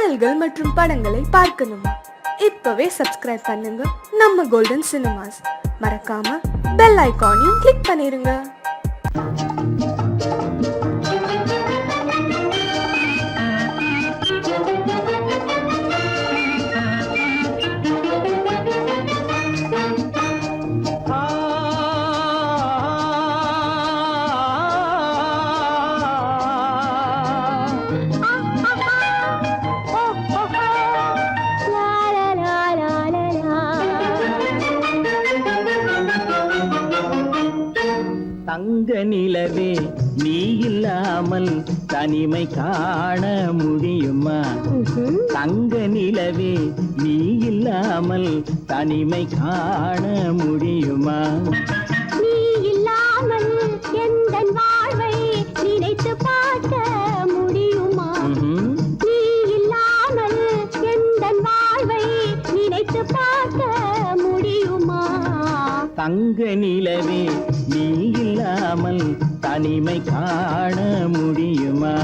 பாடல்கள் மற்றும் படங்களை பார்க்கணுமா? இப்பவே சப்ஸ்கிரைப் பண்ணுங்க நம்ம கோல்டன் சினிமாஸ். மறக்காம பெல் ஐகானையும் கிளிக் பண்ணிருங்க. தங்க நிலவே நீ இல்லாமல் தனிமை காண முடியுமா? தங்க நிலவே நீ இல்லாமல் தனிமை காண முடியுமா? நீ இல்லாமல் எந்தன் வாழ்வை நினைத்து பார்க்க முடியுமா? நீ இல்லாமல் எந்தன் வாழ்வை நினைத்து பார்க்க முடியுமா? தங்க நிலவே நீ இல்லாமல் தனிமை காண முடியுமா?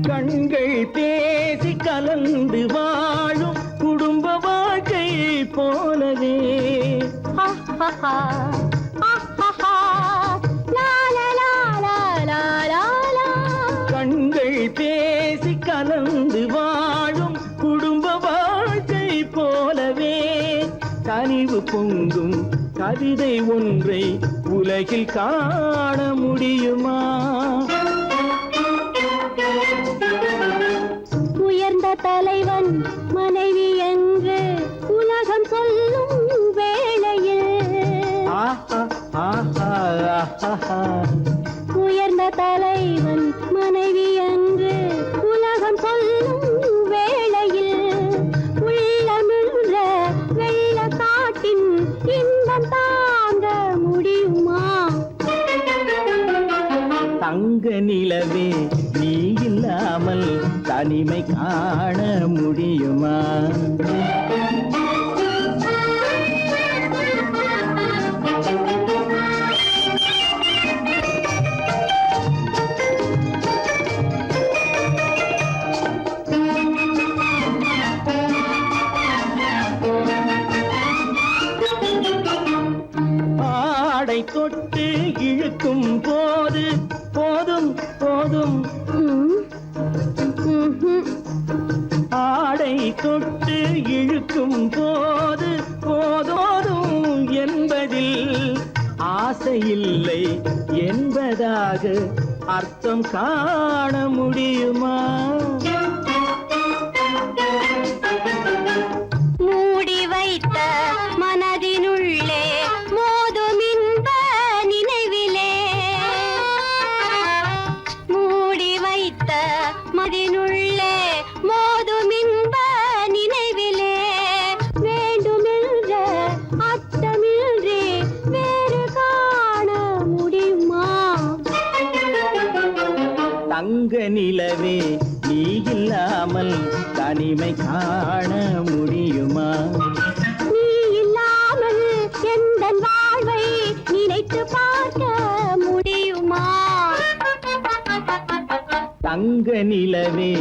கண்கள் பேசி கலந்து வாழும் குடும்ப வாழ்க்கை போலவே கண்கள் பேசி கலந்து வாழும் குடும்ப வாழ்க்கை போலவே கனிவு பொங்கும் கவிதை ஒன்றை உலகில் காண முடியுமா? உயர்ந்த தலைவன் மனைவி என்று உலகம் சொல்லும் வேளையில் உயர்ந்த தலைவன் மனைவி என்று உலகம் சொல்லும் வேளையில் உள்ளமிழ்ற வெள்ள காட்டின் இன்பம் தாங்க முடியுமா? தங்க நிலவே நீ இல்லாமல் தனிமை காண முடியுமா? ஆடை தொட்டு இழுக்கும் போது போதும் போதும் ஆடை தொட்டு இழுக்கும் போது போதோதும் என்பதில் ஆசையில்லை என்பதாக அர்த்தம் காண முடியுமா? மூடி வைத்த மனதினுள்ளே மோதும் இன்ப நினைவிலே மூடி வைத்த மனதினுள்ளே மோதும் இன்ப நினைவிலே வேண்டுமென்ற அச்சமின்றி வேறு காண முடியுமா? தங்க நிலவே நீ இல்லாமல் தனிமை காண முடியுமா? நீ இல்லாமல் எந்தன் வாழ்வை நினைத்து பார்க்க முடியுமா? தங்க நிலவே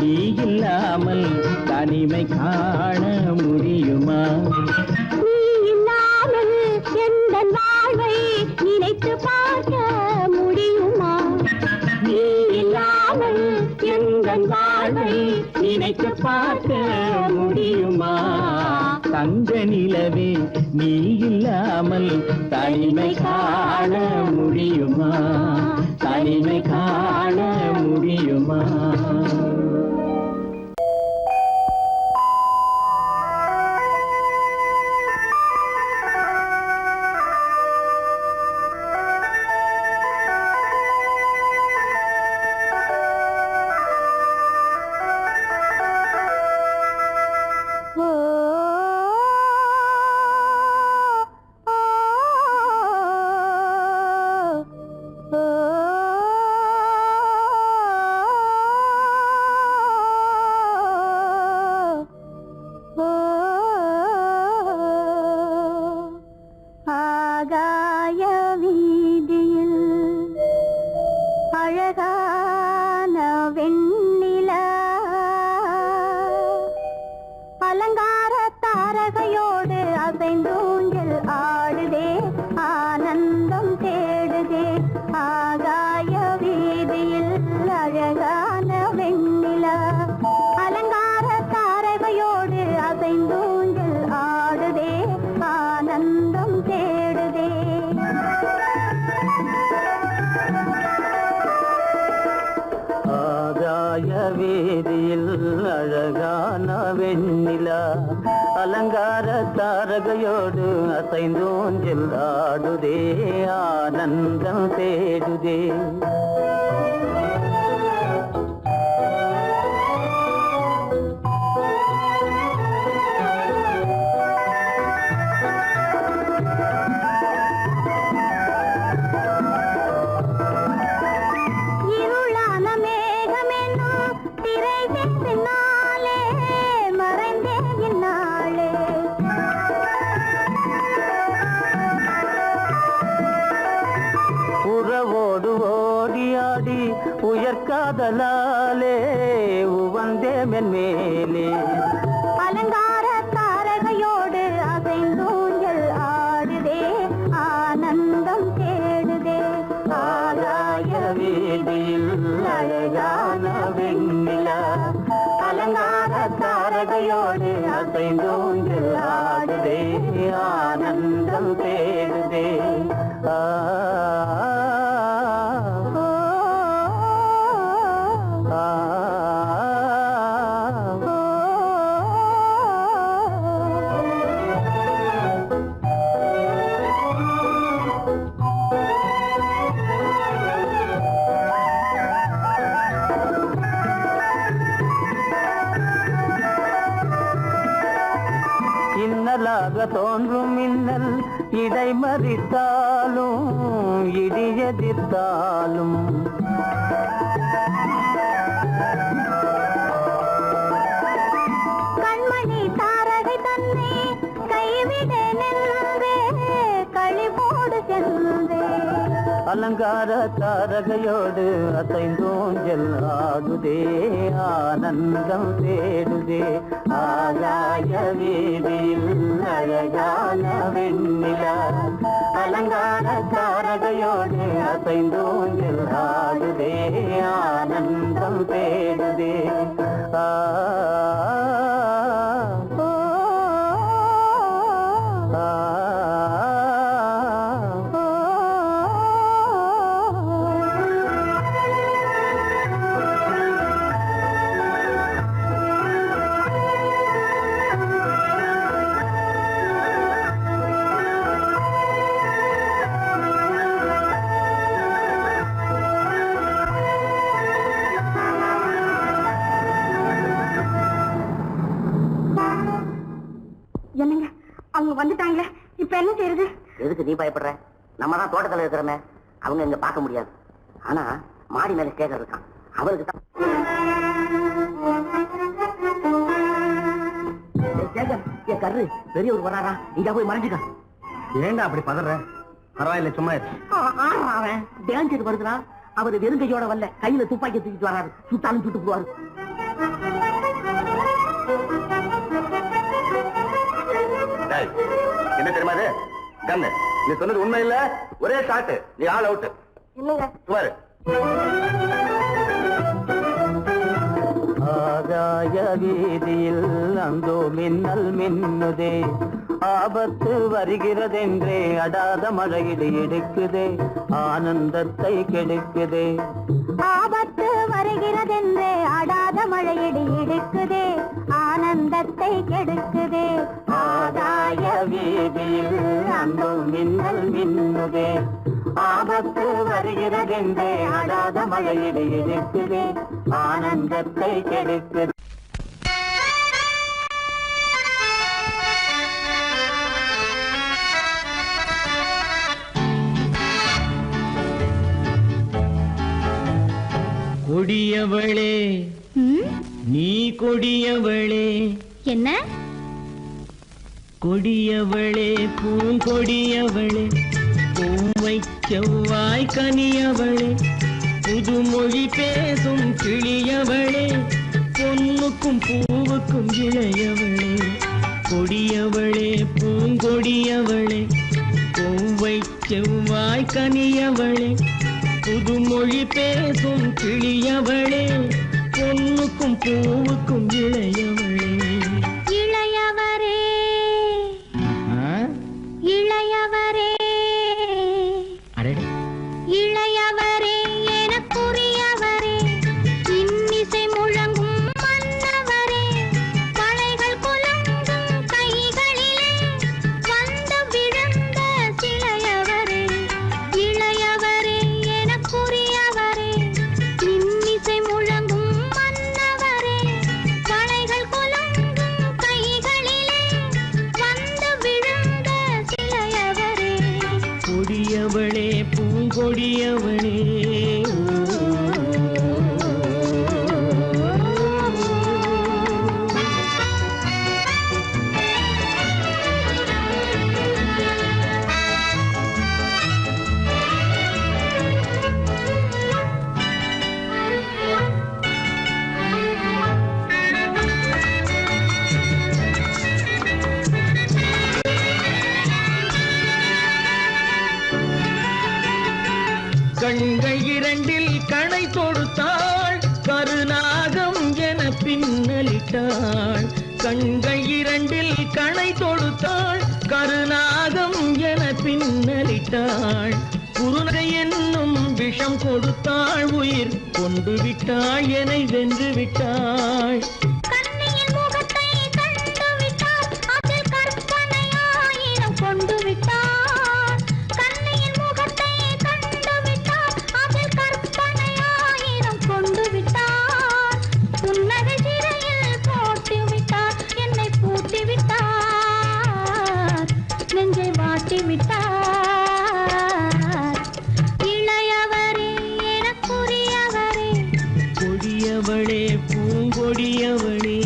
நீ இல்லாமல் தனிமை காண முடியுமா? நீ இல்லாமல் எந்தன் வாழ்வை நினைத்து பார்க்க முடியுமா? நீ இல்லாமல் எந்தன் வாழ்வை நினைத்து பார்க்க முடியுமா? தங்க நிலவே நீ இல்லாமல் தனிமை காண முடியுமா? தனிமை காண முடியுமா? oh ஆகாய வீதியில் அழகான வெண்ணிலா அலங்கார தாரகையோடு அசைந்தூஞ்சல் ஆடுதே ஆனந்தம் தேடுதே ஆகாய வீதியில் அழகான வெண்ணிலா அலங்கார தாரகையோடு அசைந்தூஞ்சல் ஆடுதே ஆனந்தம் தேடுதே இருளான மேகமென்னும் திரைகள் பின்னாலே மறைந்தே இந்நாளே உறவோடு ஓடியாடி உயர்காதலாலே உவந்தே மென்மேலே அலங்கார தாரகையோடு அசைந்தூஞ்சல் ஆடுதே ஆனந்தம் தேடுதே ஆகாய வீதியில் அழகான வெண்ணிலா அலங்கார தாரகையோடு அசைந்தூஞ்சல் ஆடுதே ஆனந்தம் தேடுதே ஆ ஓ, ஆ, ஓ, இன்னலாக தோன்றும் மின்னல் இடைமறித்தாலும் இடி எதிர்த்தாலும் கண்மணி தாரகை தன்னை கைவிட நின்றே களிபோடு சென்றே அலங்கார தாரகையோடு அசைந்தோஞ்சல் ஆடுதே ஆனந்தம் தேடுதே ஆகாய வீதியில் அழகான வெண்ணிலா அலங்கார தாரகையோடு அசைந்தோஞ்சல் ஆடுதே ஆனந்தம் தேடுதே ஆ ஓ, ஆ ஓ, என்னங்க அவங்க வந்துட்டாங்களே இப்ப என்ன செய்யறது எதுக்கு நீ பயப்படுற? நம்ம தான் தோட்டத்துல இருக்கிறோமே, அவங்க இங்க பார்க்க முடியாது. ஆனா மாடி மேல ஸ்டேஜர் இருக்கான், அவருக்கு தான். என் கரு பெரியவர் வராரா, இங்க போய் மறைஞ்சுக்க. ஏண்டா அப்படி பதற? பரவாயில்ல, சும்மா அவன் டேஞ்சர் வருதுனா, அவர் வெறுங்கையோட வரல, கையில துப்பாக்கி தூக்கிட்டு வராரு, சுட்டாலும் சுட்டு போவாரு. என்ன தெரியுமா இது? கண்ணு, நீ சொன்னது உண்மை இல்ல, ஒரே ஷாட், நீ ஆல் அவுட். இல்லைங்க சுமாரு. ஆகாய வீதியில் அந்தோ மின்னல் மின்னுதே, ஆபத்து வருகிறதென்றே அடாத மழையிடு எடுக்குதே, ஆனந்தத்தை கெடுக்குதே. ஆபத்து வருகிறதென்றே அடாத மழையடி இடுக்குதே ஆனந்தத்தை கெடுக்குதே ஆகாய வீதியில் அந்தோ மின்னல் மின்னுதே, ஆபத்து வருகிறதென்றே அடாத மழையிடு எடுக்குதே, ஆனந்தத்தை கெடுக்குதே. கொடியவளே நீ கொடியவளே, என்ன கொடியவளே பூங்கொடியவளே, பூவை செவ்வாய் கனியவளே, புதுமொழி பேசும் கிளியவளே, பொன்னுக்கும் பூவுக்கும் இளையவளே. கொடியவளே பூங்கொடியவளே, பூவை செவ்வாய் கனியவளே, புதுமொழி பேசும் கிளியவளே, பொன்னுக்கும் பூவுக்கும் இளையவளே. இளையவரே இளையவரே அடடே, இளையவரே எனக்குரியவரே, இன்னிசை முழங்கும் மன்னவரே, வளைகள் குலுங்கும் கைகளிலே வந்து விழுந்த சிலையவரே. இளையவரே எனக்குரியவரே, இன்னிசை முழங்கும் மன்னவரே, வளைகள் குலுங்கும் கைகளிலே வந்து விழுந்த சிலையவரே. கொடியவளே பூங்கொடியவளே, கண்கள் இரண்டில் கணை தொடுத்தாள், கருநாகம் என பின்னலிட்டாள். கண்கள் இரண்டில் கணை தொடுத்தாள், கருநாகம் என பின்னலிட்டாள். குருநகை என்னும் விஷம் கொடுத்தாள், உயிர் கொண்டு விட்டாள், என்னை வென்று விட்டாள். கண்ணியின் முகத்தை கண்டு விட்டார், அதில் கற்பனை ஆயிரம் கொண்டு விட்டார். கண்ணியின் முகத்தை கண்டு விட்டார், அதில் கற்பனை ஆயிரம் கொண்டு விட்டார். புன்னகை சிறையில் போட்டு விட்டார், என்னை பூட்டி விட்டார், நெஞ்சை வாட்டி விட்டார். இளையவரே எனக்குரியவரே, கொடியவளே பூங்கொடியவளே.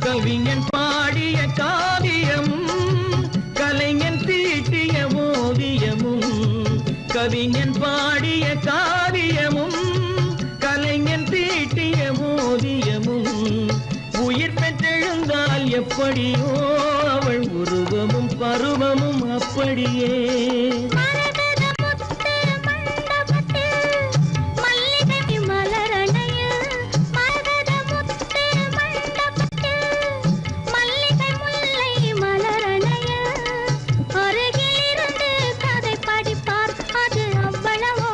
கவிஞன் பாடிய காவியமும், கலைஞன் தீட்டிய ஓவியமும். கவிஞன் பாடிய காவியமும், கலைஞன் தீட்டிய ஓவியமும். உயிர் பெற்றெழுந்தால் எப்படியோ அவள் உருவமும் பருவமும் அப்படியே. மரகத முத்து மண்டபத்தில் மல்லிகை மலரணையில், மரகத முத்து மண்டபத்தில் மல்லிகை முல்லை மலரணையில், அருகில் இருந்து கதை படிப்பார், அது அவ்வளவோ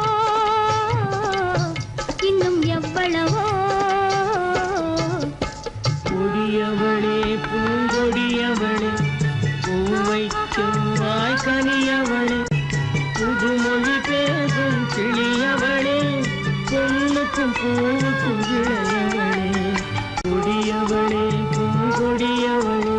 இன்னும் எவ்வளவோ. கொடியவளே பூங்கொடியவளே, பூவை செவ்வாய் கனியவளே, புதுமொழி பேசும் கிளியவளே, பொன்னுக்கும் பூவுக்கும் இளையவளே. கொடியவளே பூங்கொடியவளே.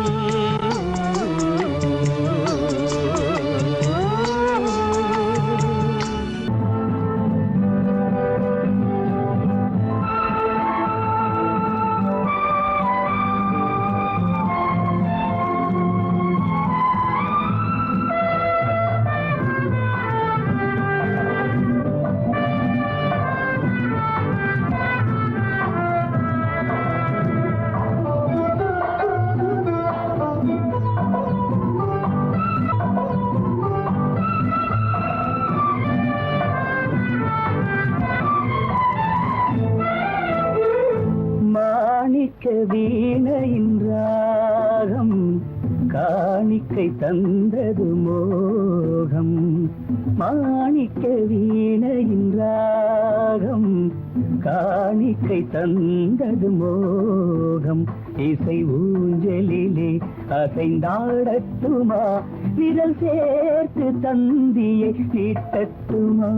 மாணிக்க வீணையின் ராகம், காணிக்கை தந்தது மோகம். மாணிக்க வீணையின் ராகம், காணிக்கை தந்தது மோகம். இசை ஊஞ்சலிலே அசைந்தாடட்டுமா, விரல் சேர்த்து தந்தியை நீட்டட்டுமா.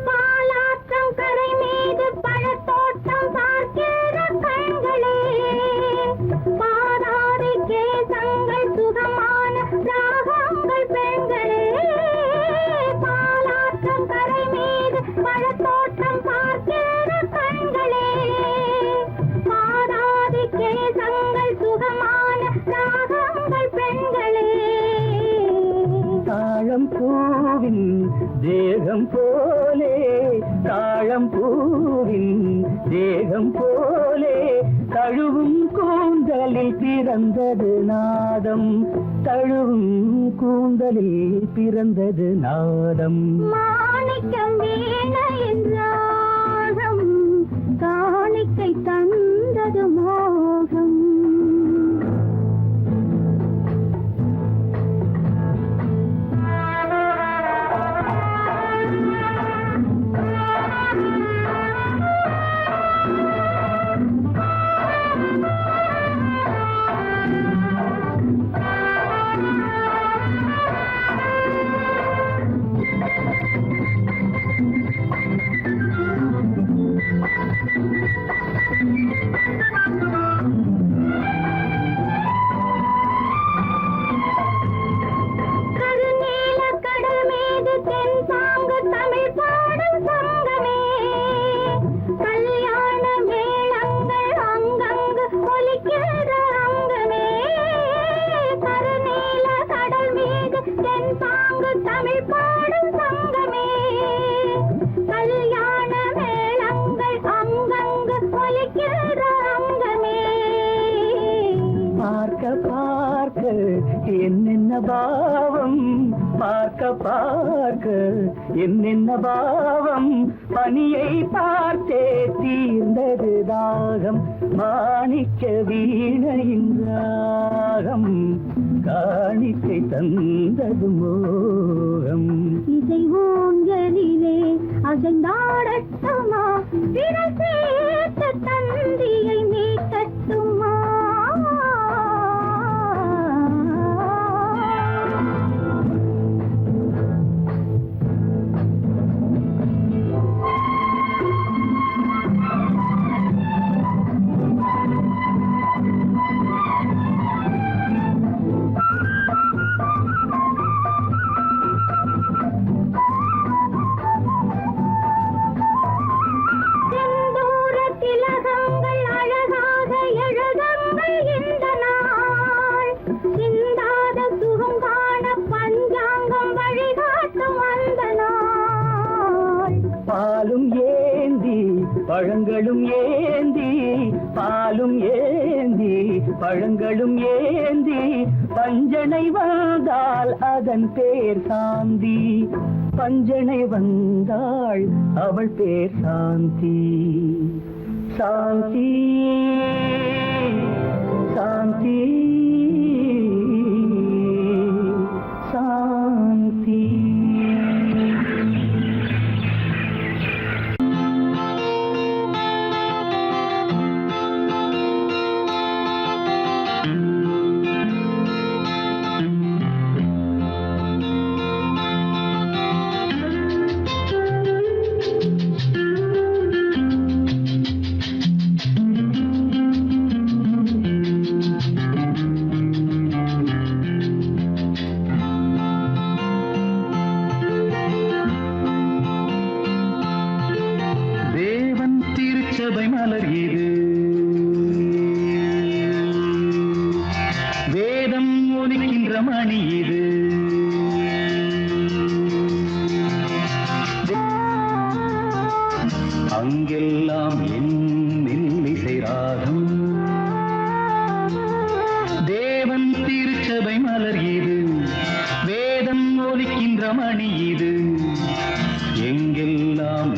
பாலாற்றம் கரை மீது பழத்தோட்டம் பார்க்கிற கண்களே, பாராறு கேசங்கள் சுகமான ராகங்கள் பெண்களே பாலாற்றம் கரை மீது பழத்தோட்டம் பார்க்கிற கண்களே பாடாதி கேசங்கள் சுகமான ராகங்கள் பெண்களே தாழம் பூவின் தேகம் போலே தாழம் பூவின் தேகம் போலே தழுவும் கூந்தலில் பிறந்தது நாதம் தழுவும் கூந்தலில் பிறந்தது நாதம் மாணிக்கம் வீணையின் ராகம் காணிக்கை தந்தது மோகம் என்னென்ன பாவம் பார்க்க பார்க்க என்னென்ன பாவம் பனியை பார்த்தே தீர்ந்தது தாகம் மாணிக்க வீணையின் ராகம் காணிக்கை தந்தது மோகம் இசை ஊஞ்சலிலே அசைந்தாடட்டுமா விரல் சேர்த்த தந்தியை மீட்டட்டுமா பாலும் ஏந்தி பழங்களும் ஏந்தி பாலும் ஏந்தி பழங்களும் ஏந்தி பஞ்சனை வந்தால் அதன் பேர் சாந்தி பஞ்சனை வந்தாள் அவள் பேர் சாந்தி சாந்தி சாந்தி சாந்தி சபை மலர் இது வேதம் ஒலிக்கின்ற மணி இது அங்கெல்லாம் என் மெல்லிசை ராகம் தேவன் திருச்சபை மலர் இது வேதம் ஒலிக்கின்ற மணி இது எங்கெல்லாம்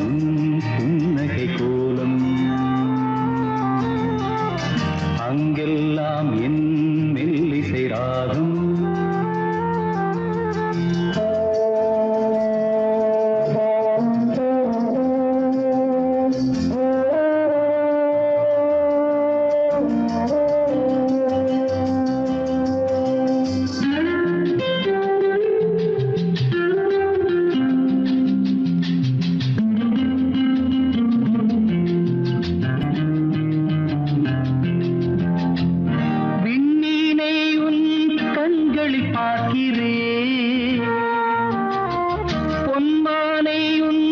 புன்னகை கோலம் அங்கெல்லாம் என் மெல்லிசை ராகம் கண்களில் பார்க்கிறேன் பொன்மானை உன்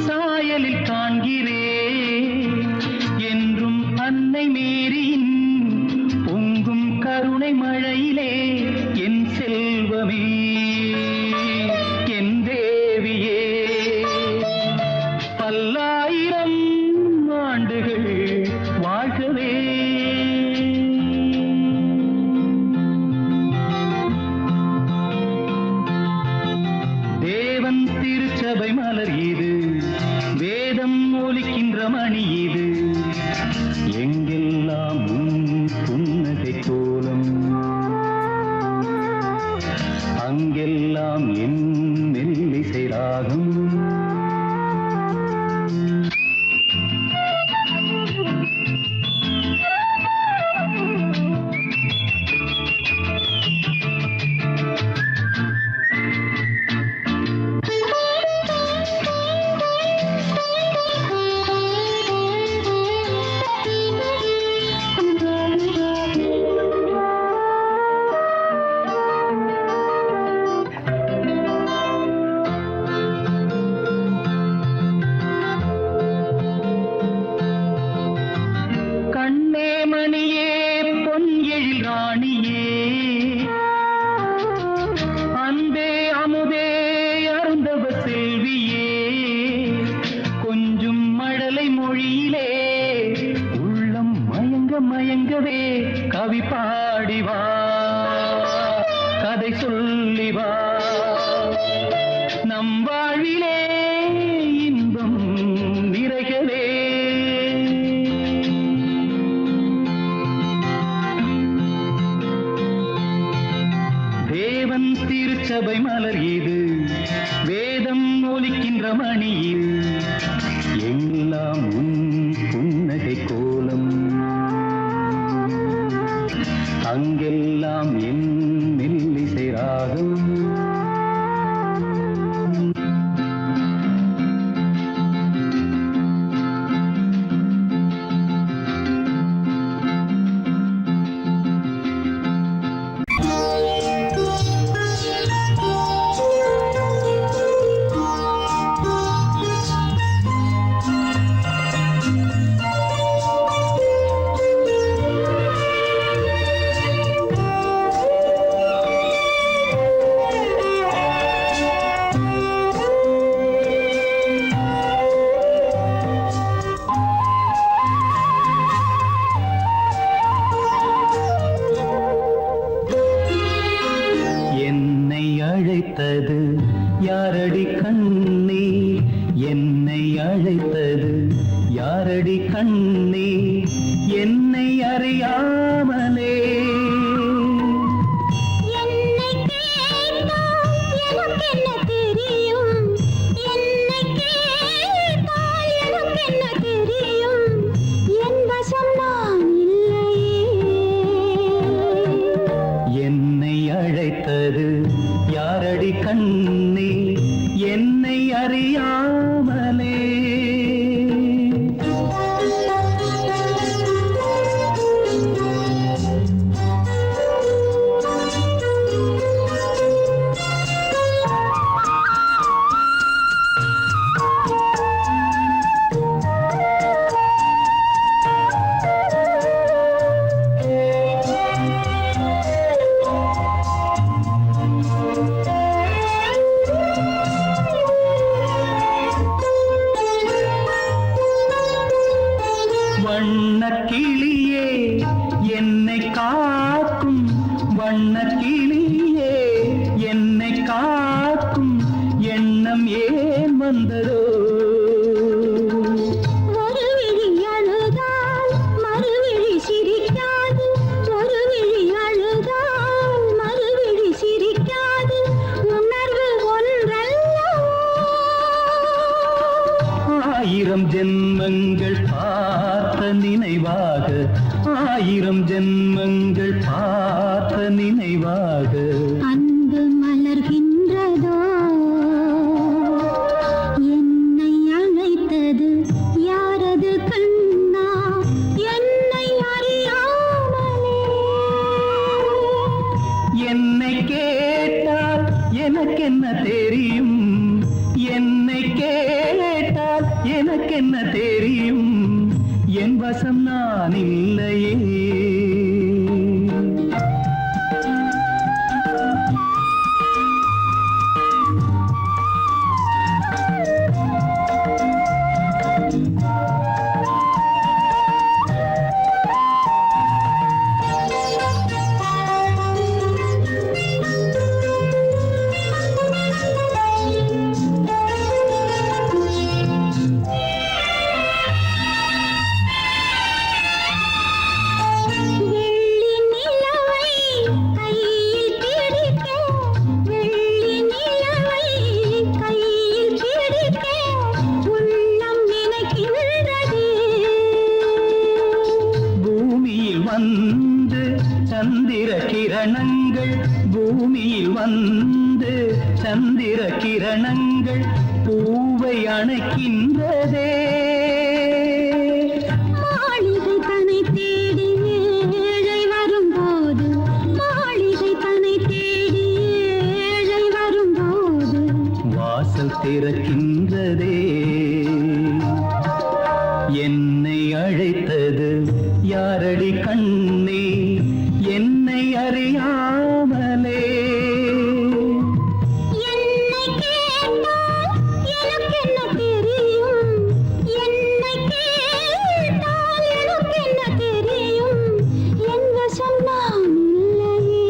சாயலில் காண்கிறேன் என்றும் அன்னை மேரியின் பொங்கும் கருணை மழையிலே என் செல்வமே என் தேவியே பல்லாயிரம் ஆண்டுகள் வாழ்கவே தேவன் திருச்சபை மலர் இது வேதம் ஒலிக்கின்ற மணி இது எங்கெல்லாம் உன் புன்னகை கோலம் அங்கெல்லாம் என் மெல்லிசை ராகம் கண்ணே மணியே பொன் எழில் ராணியே அன்பே அமுதே அருந்தவ செல்வியே கொஞ்சம் மழலை மொழியிலே உள்ளம் மயங்க மயங்கவே கவி பாடிவா கதை சொல்லிவா நம் வாழ்விலே இன்பம் நிறைகவே தேவன் திருச்சபை மலர் இது வேதம் ஒலிக்கின்ற மணி இது எல்லாம் உன் புன்னகை கோலம் அங்கெல்லாம் என் மெல்லிசை ராகம் என்னை அழைத்தது யாரடி கண்ணே என்னை அழைத்தது யாரடி கண்ணே என்னை அறியாமலே என்னை கேட்டால் எனக்கென்ன தெரியும் என்னை கேட்டால் எனக்கென்ன தெரியும் என் வசம் நான் இல்லையே என்னை அழைத்தது யாரடி கண்ணே என்னை அறியாமலே வண்ணக்கிளியே என்னை காக்கும் வண்ணக்கிளியே என்னை காக்கும் எண்ணம் ஏன் வந்ததோ ஒரு விழி அழுதால் மறுவிழி சிரிக்காது ஒரு விழி அழுதால் மறுவிழி சிரிக்காது உணர்வு ஒன்றல்லவோ ஆயிரம் ஜென்மங்கள் பார்த்த நினைவாக ஆயிரம் ஜென்மங்கள் பார்த்த நினைவாக அன்பு மலர்கின்றதோ என்னை அழைத்தது யாரது கண்ணா என்னை அறியாமலே என்னை கேட்டால் எனக்கென்ன தெரியும், என்னை கேட்டால் எனக்கென்ன தெரியும், என் வசம் நான் இல்லையே. பூமியில் வந்து சந்திர கிரணங்கள் பூவை அணைக்கின்றதே. மாளிகை தன்னை தேடி ஏழை வரும்போது, மாளிகை தன்னை தேடி ஏழை வரும்போது வாசல் திறக்கின்றதே. என்னை அழைத்தது யாரடி கண்ணே, என்னை அறியாமலே. என்னை கேட்டால் எனக்கென்ன தெரியும், என்னை கேட்டால் எனக்கென்ன தெரியும், என் வசம் நான் இல்லையே.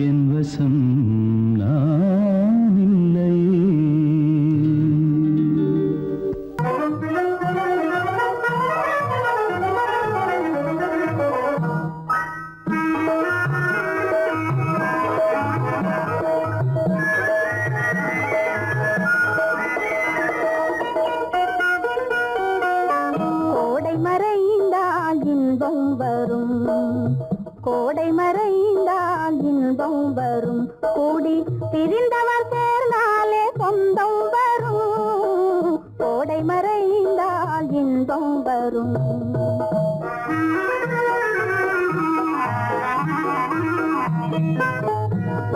என் வசம் நான் இல்லையே. கோடை மறைந்தால் இன்பம் வரும், கோடை மறைந்தால் இன்பம் வரும், கூடி பிரிந்தவர் சேர்ந்தாலே சொந்தம் வரும், கோடை மறைந்தால் இன்பம் வரும்.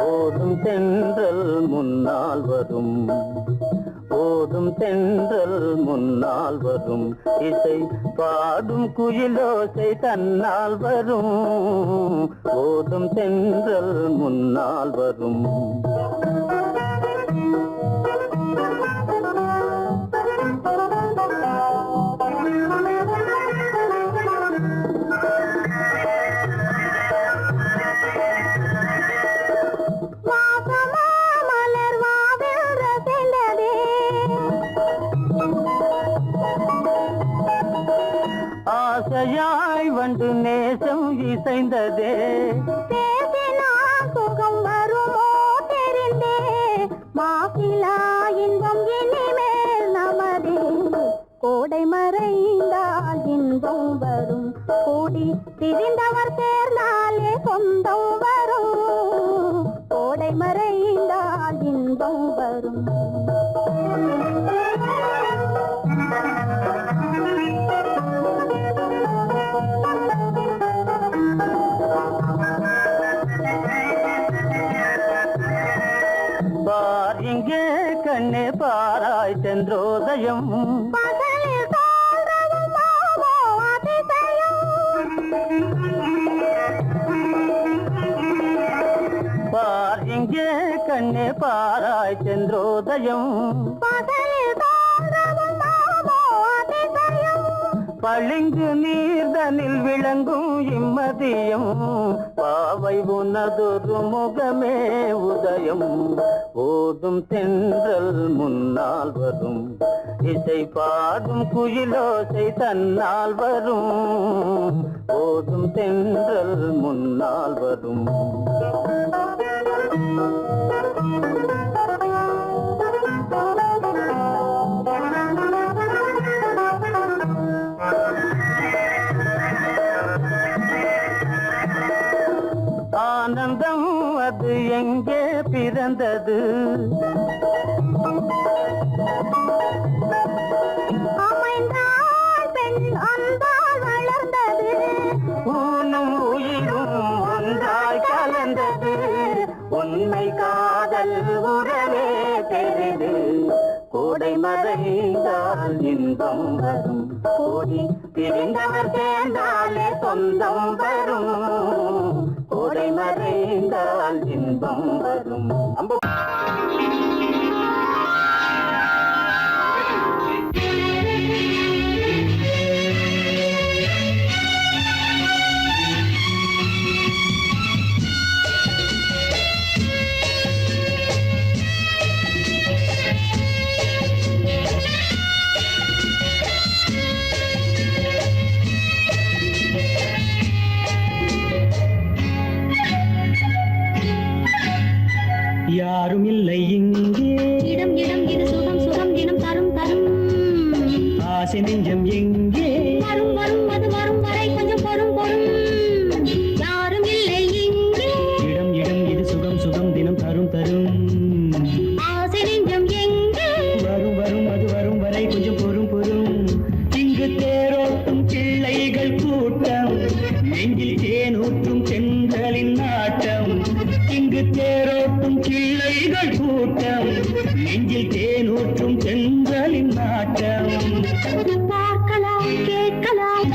ஓடும் தென்றல் முன்னால் வரும், ஓடும் தென்றல் முன்னால் வரும், இசை பாடும் குயிலோசை தன்னால் வரும், ஓடும் தென்றல் முன்னால் வரும். ஆசையாய் வந்து நேசம் இசைந்ததே, பேசினால் சுகம் வருமோ தெரிந்தே, மாசிலா இன்பம் இனிமேல் நமதே, கோடை மறைந்தால் இன்பம் வரும், கூடி திரிந்தவர் சேர்ந்தாலே சொந்தம் வரும், கோடை மறைந்தால் இன்பம் வரும். பார் இங்கே கண்ணே பாராய் சென்றோதயம், பகலில் தோன்றவும் மாமோ அதிசயம், பார் இங்கே கண்ணே பாராய் சென்றோதயம், பகலில் தோன்றவும் மாமோ அதிசயம், பளிங்கு நீர்தனில் விளங்கும் இம்மதியம், பாவை உனதொரு முகமே உதயம், ஓடும் தென்றல் முன்னால் வரும், இசை பாடும் குயிலோசை தன்னால் வரும், ஓடும் தென்றல் முன்னால் வரும். ஆனந்தம் அது எங்கே பிறந்தது, அமைந்தால் பெண் அன்பால் வளர்ந்தது, ஊனும் உயிரும் உறவே பெரிது கோடை மறைந்தால் இன்பம் வரும் கோடி பிரிந்தவர் சேர்ந்தாலே சொந்தம் வரும் கோடை மறைந்தால் இன்பம் வரும். யாரும் இல்லை இங்கே இடம் இடம் இது சுகம் சுகம் தினம் தரும் தரும் ஆசை நெஞ்சம் எங்கே வரும் வரும் அது வரும் வரை கொஞ்சம் பொறும் பொறும் யாரும் இல்லை இங்கே இடம் இடம் இது சுகம் சுகம் தினம் தரும் தரும் ஆசை நெஞ்சம் எங்கே வரும் வரும் அது வரும் வரை கொஞ்சம் பொறும் பொறும் இங்கு தேரோட்டும் பிள்ளைகள் கூட்டம் நெஞ்சில் தேனூற்றும் சென்றலின் நாட்டம் இங்கு தேரோட்டும் பிள்ளைகள் கூட்டம் நெஞ்சில் தேனூற்றும் சென்றலின் நாட்டம் பார்க்கலாம் கேட்கலாம்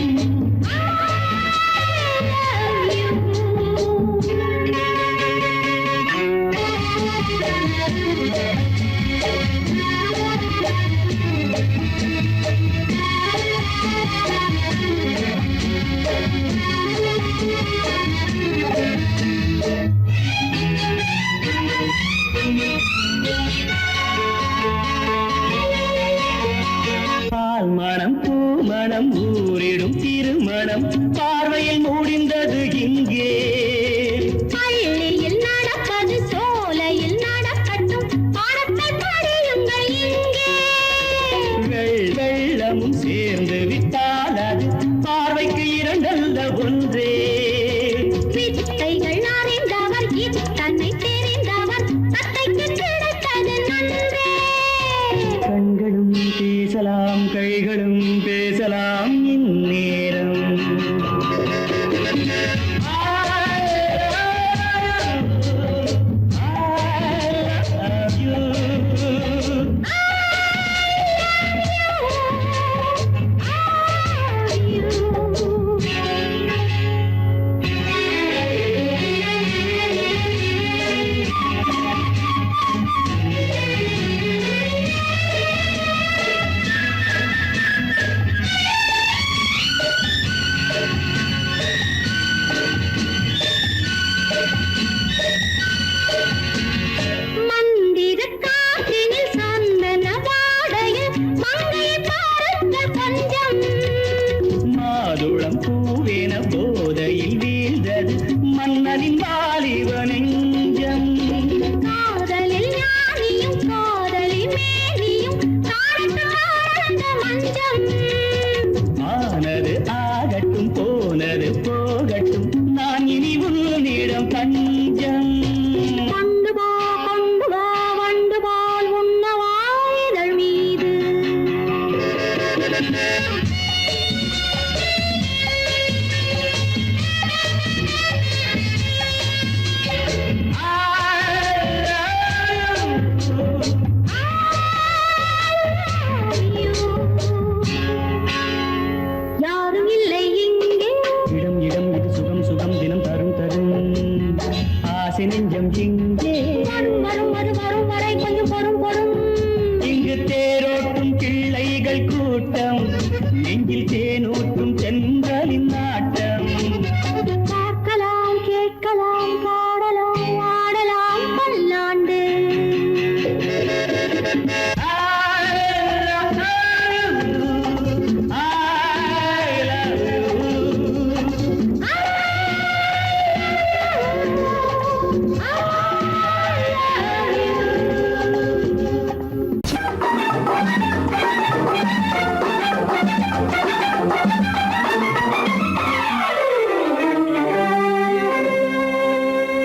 பால் மணம் பூ மணம் ஊரிடும் திருமணம் பார்வையில் முடிந்தது இங்கே பள்ளியில் நடப்பது சோலையில் நடக்கட்டும் பாடத்தை படியுங்கள் இங்கே வெள்ளமும் சேர்ந்து விட்டால் அது பார்வைக்கு இரண்டல்ல ஒன்றே வித்தைகள் அறிந்தவர் இத்தனை தெரிந்தவர் தத்தைக்கு கிடைத்தது நன்றே கண்களும் பேசலாம் கைகளும் பேசலாம் இந்நேரம் மந்திர காற்றினில் சந்தன வாடையில் மங்கையை பாருங்கள் கொஞ்சம் மாதுளம் பூவேன போதையில் வீழ்ந்தது மன்னரின் வாலிப நெஞ்சம் காதலில் ஞானியும் காதலில் மேனியும் காடட்டும் ஆனந்த மஞ்சம் ஆனது ஆகட்டும் போனது போகட்டும் நான் இனி உன்னிடம் பஞ்சம் கொண்டு வா வண்டு போல் உண்ணவா இதழ் மீது யாரும் இல்லை இங்கே இடம் இடம் இது சுகம் சுகம் தினம் தரும் தரும் ஆசை நெஞ்சம் இங்கே வரும் வரும் அது வரும் வரை கொஞ்சம் பொறும் பொறும் இங்கு தேரோட்டும் பிள்ளைகள் கூட்டம் நெஞ்சில் தேனூற்றும் சென்றலின் நாட்டம் பார்க்கலாம் கேட்கலாம் பாடலாம் ஆடலாம் பல்லாண்டு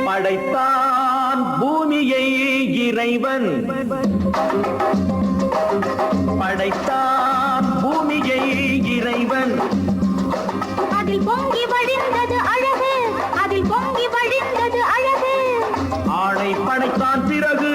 படைத்தான் பூமியை இறைவன் படைத்தான் பூமியை இறைவன் அதில் பொங்கி வழிந்தது அழகு அதில் பொங்கி வழிந்தது அழகு ஆணை படைத்தான் பிறகு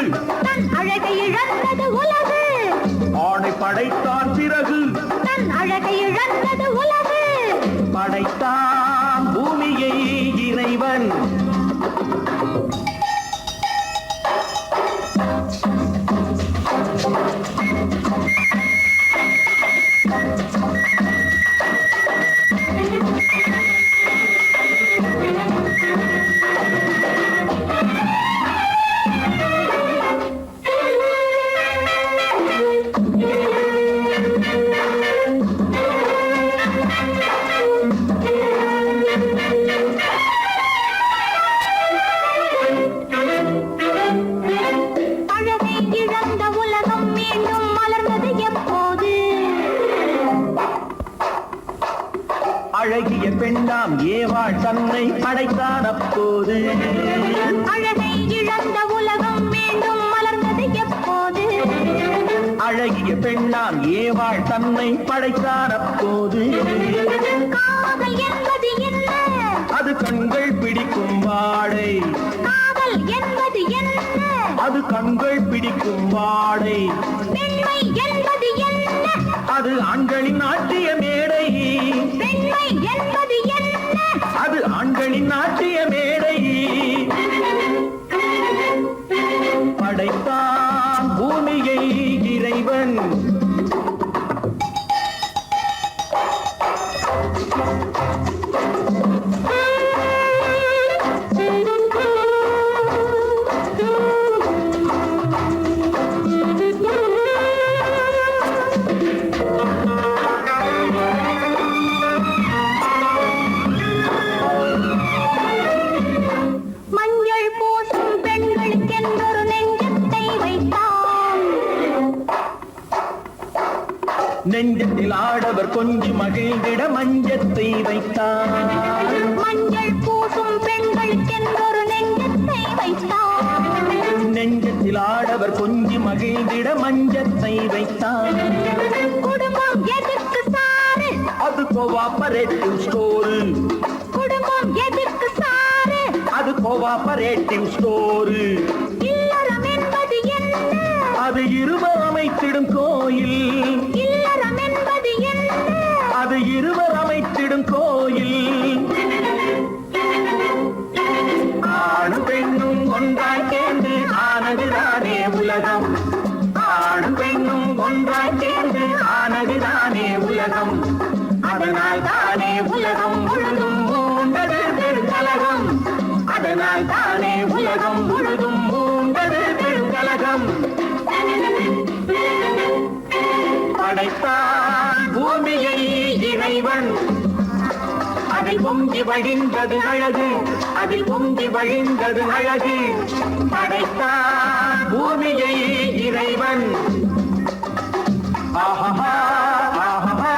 அழகை இழந்த உலகம் மீண்டும் மலர்ந்தது எப்போது? அழகிய பெண்ணாம் ஏவாள் தன்னை படைத்தான் அப்போது. அழகை இழந்த உலகம் மீண்டும் மலர்ந்தது எப்போது? அழகிய பெண்ணாம் ஏவாள் தன்னை படைத்தான் அப்போது. காதல் என்பது என்ன? அது கண்கள் பிடிக்கும் வாடை. காதல் என்பது என்ன? அது கண்கள் பிடிக்கும் வாடை. பெண்மை என்பது என்ன? அது ஆண்களின் நாட்டிய மேடை. பெண்மை என்பது என்ன? அது ஆண்களின் நாட்டிய மேடை. படைத்தான் பூமியை இறைவன். மஞ்சள் பூசும் பெண்களுக்கென்றொரு நெஞ்சத்தை வைத்தான். நெஞ்சத்தில் ஆடவர் கொஞ்சி மகிழ்ந்திட மஞ்சத்தை வைத்தார். மஞ்சள் பூசும் பெண்களுக்கென்றொரு நெஞ்சத்தை வைத்தான். நெஞ்சத்தில் ஆடவர் கொஞ்சி மகிழ்ந்திட மஞ்சத்தை வைத்தார். குடும்பம் எதற்கு சாரு? அது கோஆபரேட்டிவ் ஸ்டோரு. குடும்பம் எதற்கு சாரு? அது கோஆபரேட்டிவ் ஸ்டோரு. இல்லறம் என்பது என்ன? அது இருவர் அமைத்திடும் கோயில். இல்லறம் என்பது என்ன? அது இருவர் அமைத்திடும் கோயில். ஆணும் பெண்ணும் ஒன்றாய் சேர்ந்து ஆனதுதானே உலகம். ஆணும் பெண்ணும் ஒன்றாய் சேர்ந்து ஆனதுதானே உலகம். அதனால் தானே உலகம் முழுதும் மூண்டது பெருங்கலகம். அதனால் தானே உலகம் முழுதும் மூண்டது பெருங்கலகம். படைத்தான் பூமியை இறைவன். அதில் பொங்கி வழிந்தது அழகு. அதில் பொங்கி வழிந்தது அழகு. படைத்தான் பூமியை இறைவன். ஆஹா ஆஹா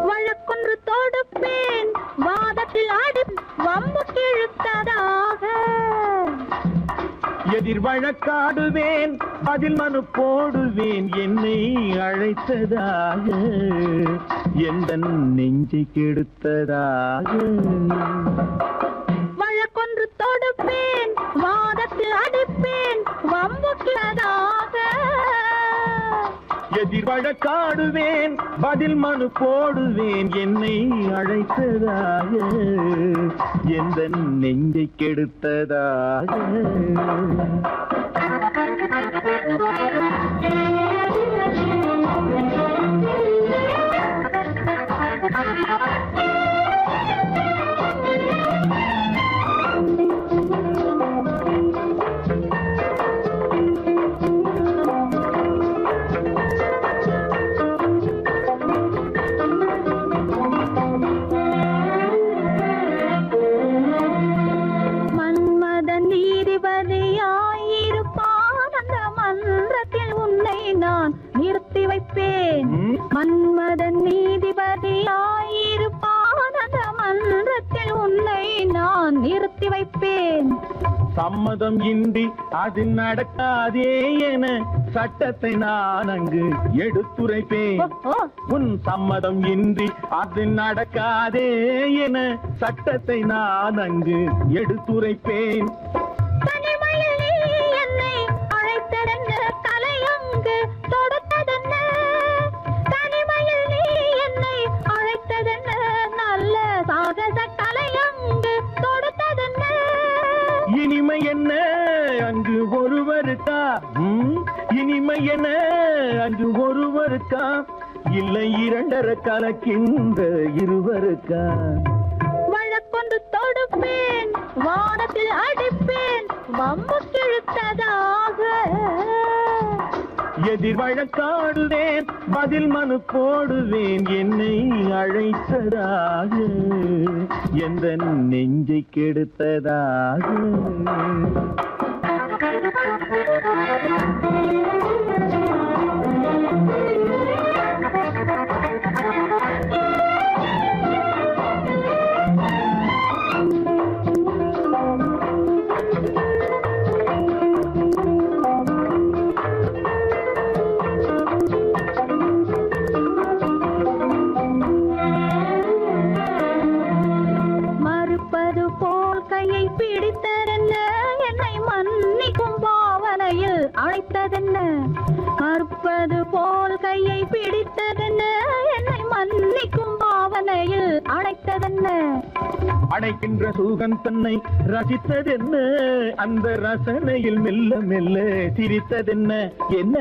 வழக்கொன்று தொடுப்பேன், வாதத்தில் ஆடி வம்பு கிழுத்ததாக. எதிர் வழக்காடுவேன், அதில் மனு போடுவேன், என்னை அழைத்ததாக, எந்த நெஞ்சை கெடுத்ததாக. வழக்கொன்று தொடுப்பேன், வாதத்தில் அடிப்பேன், வம்பு கிழதாக. எதிர் வழக்காடுவேன், பதில் மனு போடுவேன், என்னை அழைத்ததாக, எந்த நெஞ்சை கெடுத்ததாக. மன்மதன் நீதிபதியாயிருப்பான், அந்த மன்றத்தில் உன்னை மன்மதன் நீதிபதியாயிருப்பான் அந்த மன்றத்தில் உன்னை நான் நிறுத்தி வைப்பேன். சம்மதம் இன்றி அது நடக்காதே என சட்டத்தை நான் அங்கு எடுத்துரைப்பேன். உன் சம்மதம் இன்றி அது நடக்காதே என சட்டத்தை நான் அங்கு எடுத்துரைப்பேன். தனிமையில் நீ என்னை அழைத்ததென்ன, தலையங்கு தொடுத்ததென்ன? தனிமையில் நீ என்னை அழைத்ததென்ன, நல்ல சாகச தலையங்கு தொடுத்ததென்ன? இனிமை என்ன அங்கு ஒருவருக்கா? இனிமை என்ன அங்கு ஒருவருக்கா? இல்லை இரண்டரை கலக்கின்ற இருவருக்கா? வழக்கொண்டு தொடுப்பேன், வானத்தில் அடிப்பேன், வம்பு கிழுத்ததாக. எதிர் வழக்காடுவேன், பதில் மனு போடுவேன், என்னை அழைத்ததாக, எந்த நெஞ்சை கெடுத்ததாக. மறுப்பது போல் கையை பிடித்ததென்ன, என்னை மன்னிக்கும் பாவனையில் அழைத்ததென்ன? மறுப்பது போல் கையை பிடித்ததென்ன, என்னை மன்னிக்கும் பாவனையில் அழைத்ததென்ன? அடைக்கின்ற சுகம் தன்னை ரசித்ததென்ன, அந்த ரசனையில் மெல்ல மெல்ல சிரித்ததென்ன? என்ன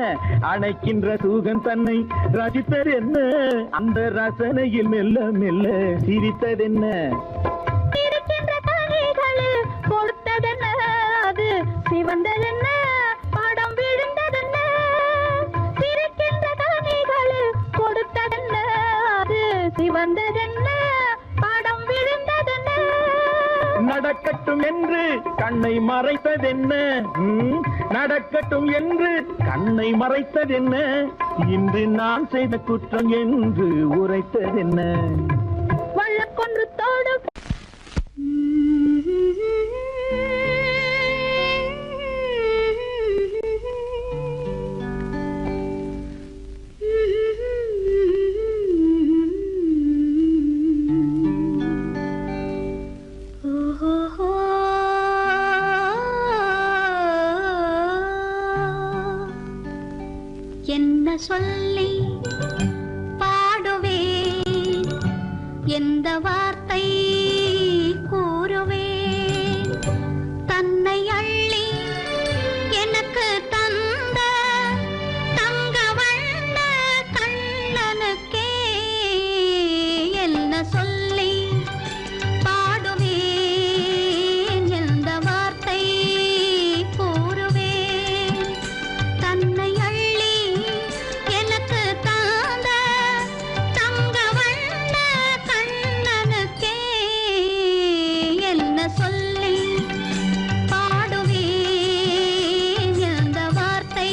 அடைக்கின்ற சுகம் தன்னை ரசித்ததென்ன, அந்த ரசனையில் மெல்ல மெல்ல சிரித்ததென்ன? இருக்கின்ற கனிகளில் கொடுத்ததென்ன, அது சிவந்ததென்ன, படம் விழுந்ததென்ன? இருக்கின்ற கனிகளில் கொடுத்ததென்ன, அது சிவந்ததென்ன, படம் விழுந்ததென்ன? நடக்கட்டும் என்று கண்ணை மறைத்ததென்ன? நடக்கட்டும் என்று கண்ணை மறைத்ததென்ன? இன்று நான் செய்த குற்றம் என்று உரைத்ததென்ன? வழக்கொன்று தோடு என்ன சொல்லி பாடுவேன், எந்த வார்த்தை கூறுவேன்? தன்னை அள்ளி எனக்கு தந்த தங்க வண்ண கண்ணனுக்கே என்ன சொல்லி பாடுவேன், எந்த வார்த்தை கூறுவேன்? தன்னை அள்ளி எனக்கு தந்த தங்க வண்ண கண்ணனுக்கே என்ன சொல்லி பாடுவேன், எந்த வார்த்தை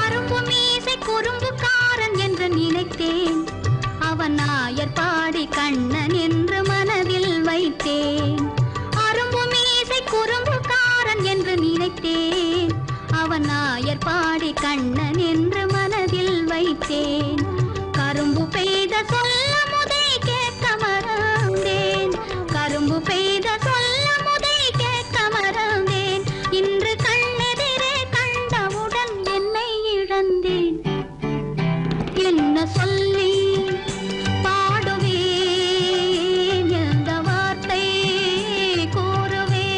அரும்பு மீசை குறும்புக்காரன் என்று நினைத்தேன், அவன் நாயர் பாடி கண்ணன் என்று மனதில் வைத்தேன். அரும்பு மீசை குறும்புக்காரன் என்று நினைத்தேன், அவன் நாயர் பாடி கண்ணன் என்று மனதில் வைத்தேன். கரும்பு பெய்த சொல்ல முதை கேட்க மறந்தேன், கரும்பு பெய்த சொல்ல முதை கேட்க மறந்தேன். இன்று கண்ணெதிரே கண்டவுடன் என்னை இழந்தேன். என்ன சொல்லி பாடுவேன், எந்த வார்த்தை கூறுவேன்?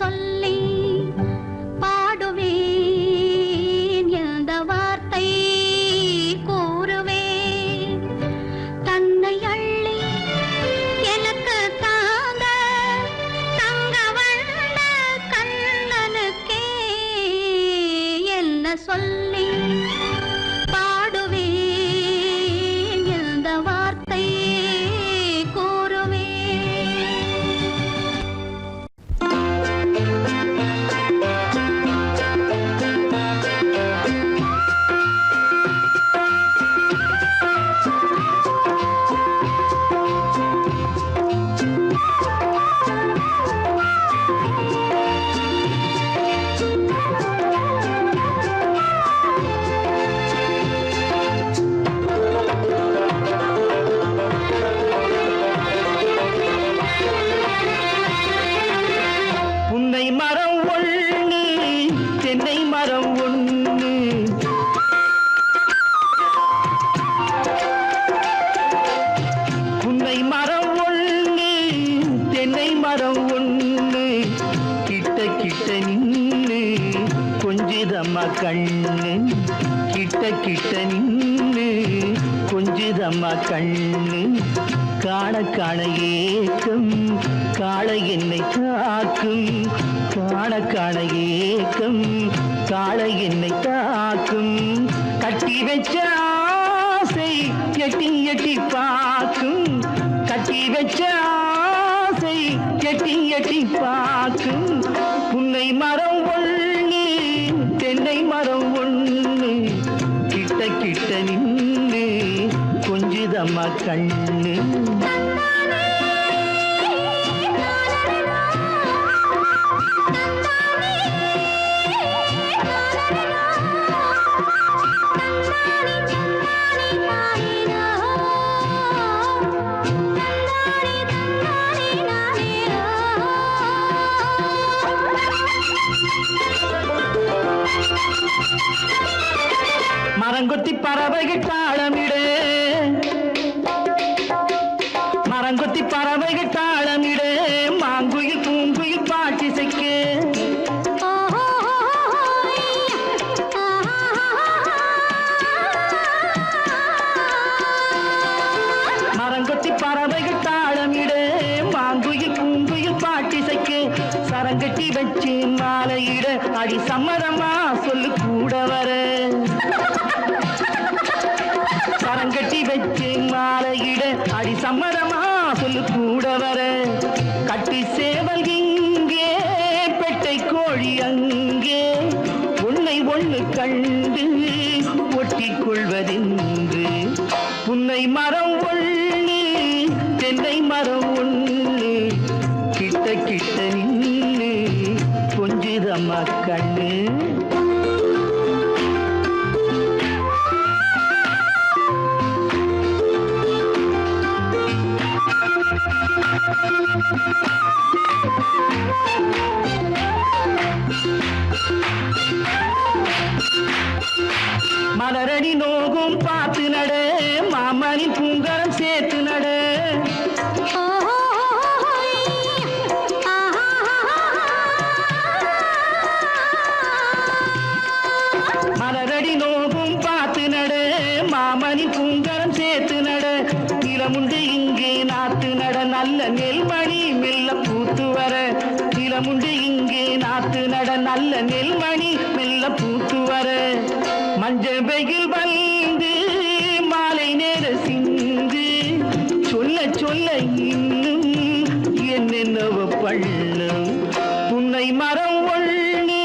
சொல்லி பாடுவேன், எந்த வார்த்தை கூறுவேன்? தன்னை அள்ளி எனக்கு தாங்க தங்க வண்ண கண்ணனுக்கே என்ன சொல்லி பாடுவேன், எந்த வார்த்தை கூறுவேன்? புன்னை மரம் ஒண்ணு தென்னை மரம் ஒண்ணு புன்னை மரம் ஒண்ணு தென்னை மரம் ஒண்ணு கிட்ட கிட்ட நின்னு கொஞ்சிதம்மா கண்ணு கிட்ட கிட்ட நின்னு கொஞ்சிதம்மா கண்ணு காண காண ஏக்கம் காளை என்னை தாக்கும் காண காண ஏக்கம் காளை என்னை தாக்கும் கட்டி வச்ச ஆசை எட்டி எட்டி பார்க்கும் கட்டி வச்ச ஆசை எட்டி எட்டி பார்க்கும் புன்னை மரம் ஒண்ணு தென்னை மரம் ஒண்ணு கிட்ட கிட்ட நின்னு கொஞ்சிதம்மா கண்ணு மரங்கொத்தி பறவைகள் தாளமிடு மரங்கொத்தி பறவைகள் தாளமிடு மாங்குயில் பூங்குயில் பாட்டிசைக்கு மரங்கொத்தி பறவைகள் தாளமிடு மாங்குயில் பூங்குயில் பாட்டிசைக்கு சரங்கட்டி வச்சு மாலையிட அடி சம்மதமா சொல்லு கூட வர சரங்கட்டி வச்சு மாலையிட அடி சம்மதமா சொல்லு கூட வர கட்டி சேவல் இங்கே பெட்டை கோழி அங்கே உன்னை ஒண்ணு கண்டு ஒட்டிக் கொள்வதென்று புன்னை மரம் ஒண்ணு தென்னை மரம் ஒண்ணு கிட்ட கிட்ட நின்னு கொஞ்சிதம்மா கண்ணு மலரடி நோகும் பார்த்து நட மாமணி பூங்கரம் சேர்த்து நட மலரடி நோகும் பார்த்து நட மாமணி பூங்கரம் சேர்த்து நட நிலமுண்டு இங்கே நாத்து நட நல்ல நெல்மணி மெல்ல பூத்து வர நிலமுண்டு இங்கே நாத்து நட நல்ல நெல்மணி மெல்ல பூத்து வர மஞ்சள் வெயில் வந்து மாலை நேர சிந்து சொல்ல சொல்ல இன்னும் என்னென்னவ பண்ணும் புன்னை மரம் ஒண்ணு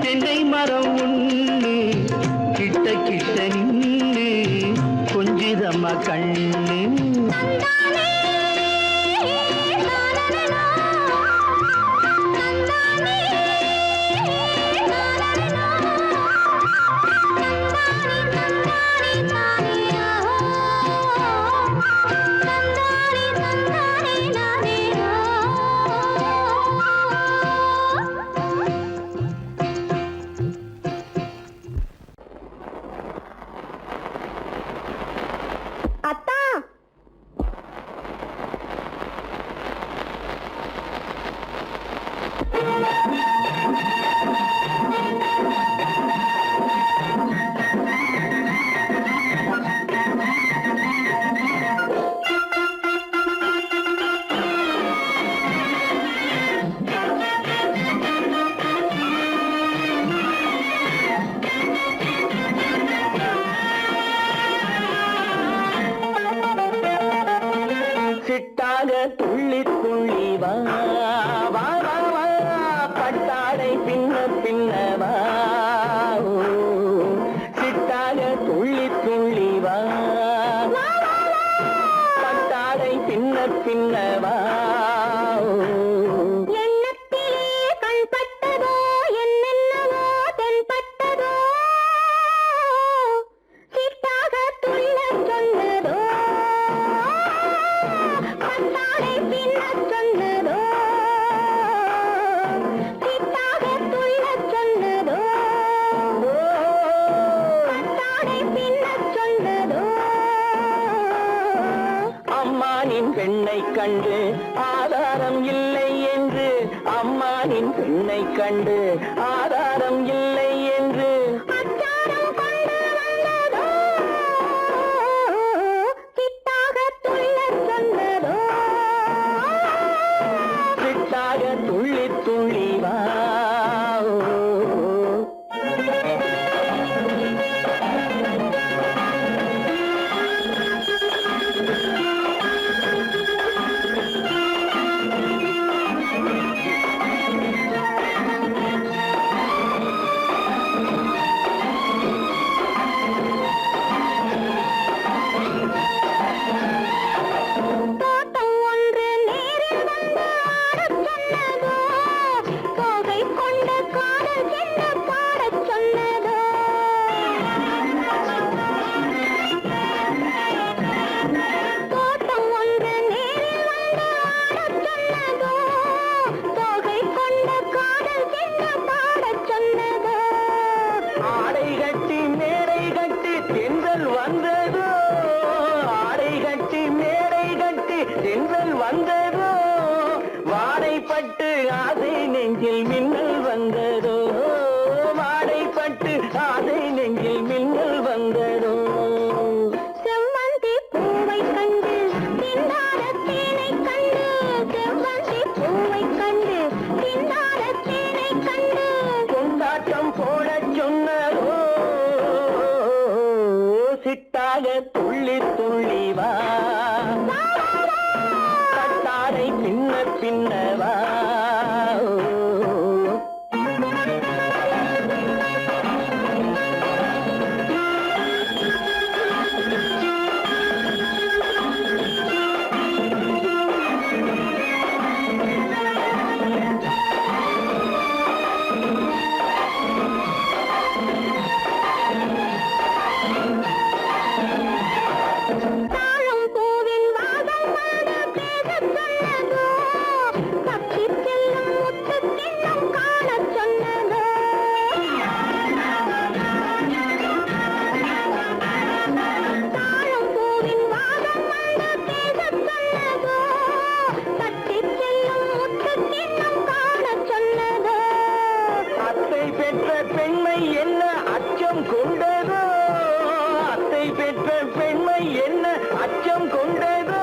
தென்னை மரம் ஒண்ணு கிட்ட கிட்ட நின்று கொஞ்சிதம்மா கண்ணு அத்தா சிட்டாக துள்ளி துள்ளி வா வா வா வா பட்டாடை பின்ன பின்னவா சிட்டாக துள்ளி துள்ளி வா பட்டாடை பின்ன பின்னவா எண்ணத்திலே கண்பட்டதோ என்னென்னவோ தென்பட்டதோ சிட்டாக துள்ளச் சொன்னதோ பட்டாடை பின்னச் சொன்னதோ சிட்டாக துள்ளச் சொன்னதோ பட்டாடை பின்னச் சொன்னதோ அம்மானின் பெண்ணை கண்டு ஆதாரம் இல்லை என்று அம்மானின் பெண்ணை கண்டு ஆதாரம் இல்லை என்று அச்சாரம் கொண்டு வந்ததோ சிட்டாக துள்ளச் சொன்னதோ சிட்டாக துள்ளி துள்ளி வா தோட்டம் ஒன்று நேரில் வந்து ஆடச் சொன்னதோ தோகை கொண்ட காதல் என்ன பாடச் சொன்னதோ தோட்டம் ஒன்று நேரில் வந்து ஆடச் சொன்னதோ தோகை கொண்ட காதல் என்ன பாடச் சொன்னதோ ஆடை கட்டி மேடை கட்டி தென்றல் வந்ததோ ஆடை கட்டி மேடை கட்டி தென்றல் வந்ததோ வாடைப்பட்டு ஆசை நெஞ்சில் மின்னல் வந்ததோ வாடைப்பட்டு ஆசை நெஞ்சில் மின்னல் வந்ததோ செவ்வந்தி பூவை கண்டு திண்டாட தேனை கண்டு செவ்வந்தி பூவை கண்டு திண்டாட தேனை கண்டு கொண்டாட்டம் போடச் சொன்னதோ சிட்டாக துள்ளி துள்ளி வா கட்டாடை பின்ன பின்னவா தாழம் பூவின் வாசம் வந்து பேசச் சொன்னதோ தப்பிச் செல்லும் முத்துக் கிண்ணம் காணச் சொன்னதோ தாழம் பூவின் வாசம் வந்து பேசச் சொன்னதோ தப்பிச் செல்லும் முத்துக் கிண்ணம் காணச் சொன்னதோ அத்தை பெற்ற பெண்மை என்ன அச்சம் கொண்டதோ அத்தை பெற்ற பெண்மை என்ன அச்சம் கொண்டதோ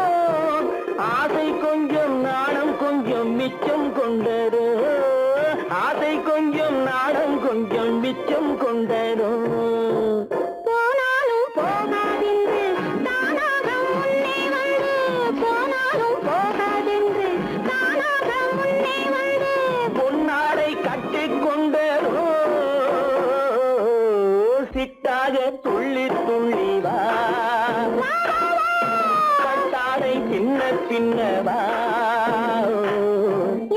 ஆசை கொஞ்சம் நாணம் கொஞ்சம் மிச்சம் கொண்டதோ ஆசை கொஞ்சம் நாணம் கொஞ்சம் மிச்சம் கொண்டதோ போனாலும் போகாதென்று தானாக முன்னே வந்து போனாலும் போகாதென்று தானாக முன்னே வந்து பொன்னாடை கட்டிக் கொண்டதோ சிட்டாக துள்ளி துள்ளி வா கட்டாடை பின்ன பின்னவா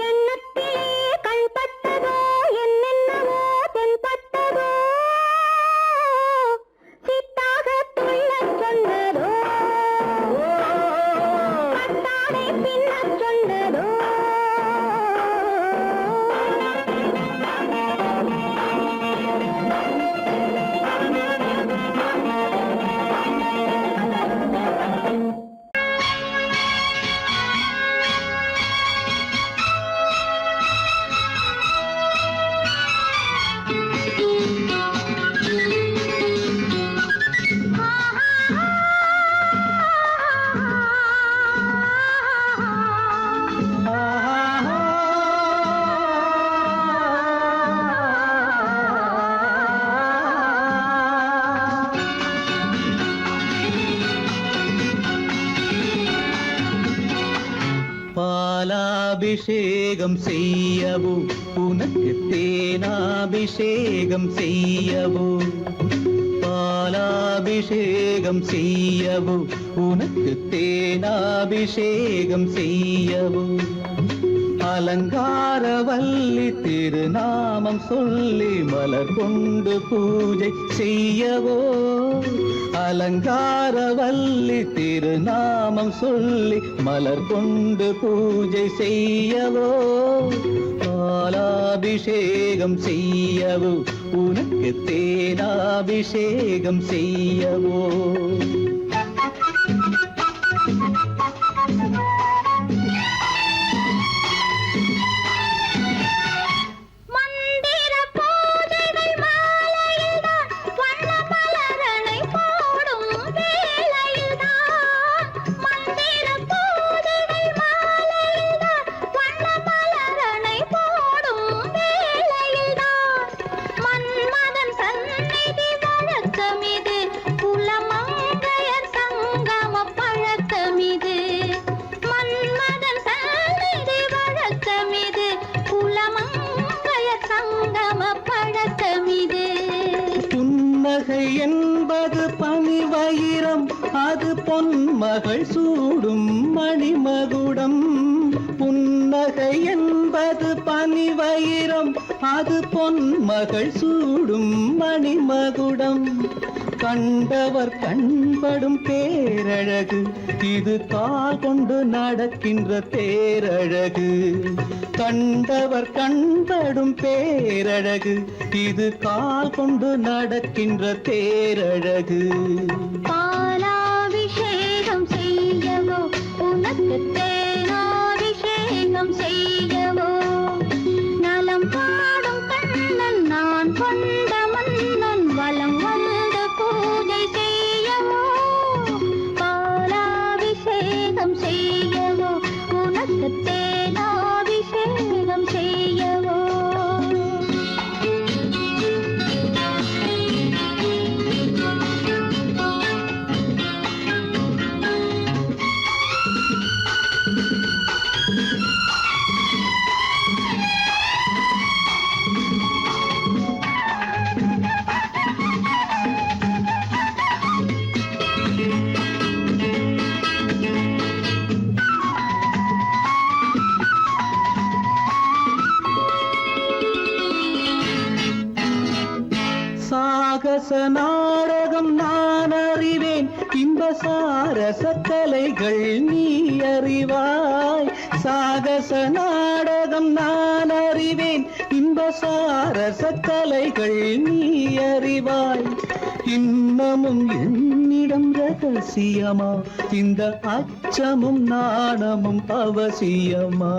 எண்ணத்திலே கண்பட்டதோ என்னென்னவோ தென்பட்டதோ பாலாபிஷேகம் செய்யவோ உனக்கு தேனாபிஷேகம் செய்யவோ பாலாபிஷேகம் செய்யவோ உனக்கு தேனாபிஷேகம் செய்யவோ அலங்காரவல்லி திருநாமம் சொல்லி மலர் கொண்டு பூஜை செய்யவோ அலங்காரவல்லி திருநாமம் சொல்லி மலர் கொண்டு பூஜை செய்யவோ பாலாபிஷேகம் செய்யவோ உனக்கு தேனாபிஷேகம் செய்யவோ என்பது பனிவயிரம் அது பொன்மகள் சூடும் மணிமகுடம் புன்னகை என்பது பனிவயிரம் அது பொன்மகள் சூடும் மணிமகுடம் கண்டவர் கண்படும் பேரழகு இது கால் கொண்டு நடக்கின்ற தேரழகு கண்டவர் கண்படும் பேரழகு இது கால் கொண்டு நடக்கின்ற தேரழகு பாலாபிஷேகம் செய்யவோ உனக்கு தேனாபிஷேகம் செய்யவோ நலம் பாடும் கண்ணன் நான் கொண்ட மன்னன் வலம் வந்து பூஜை செய்யவோ பாலாபிஷேகம் செய்யவோ உனக்கு தேனாபிஷேகம் செய்யவோ சாகச நாடகம் நான் அறிவேன் இன்ப சாரச கலைகள் நீ அறிவாய் சாகச நாடகம் நான் அறிவேன் இன்ப சாரச கலைகள் நீ அறிவாய் இன்னமும் என்னிடம் ரகசியமா இந்த அச்சமும் நாணமும் அவசியமா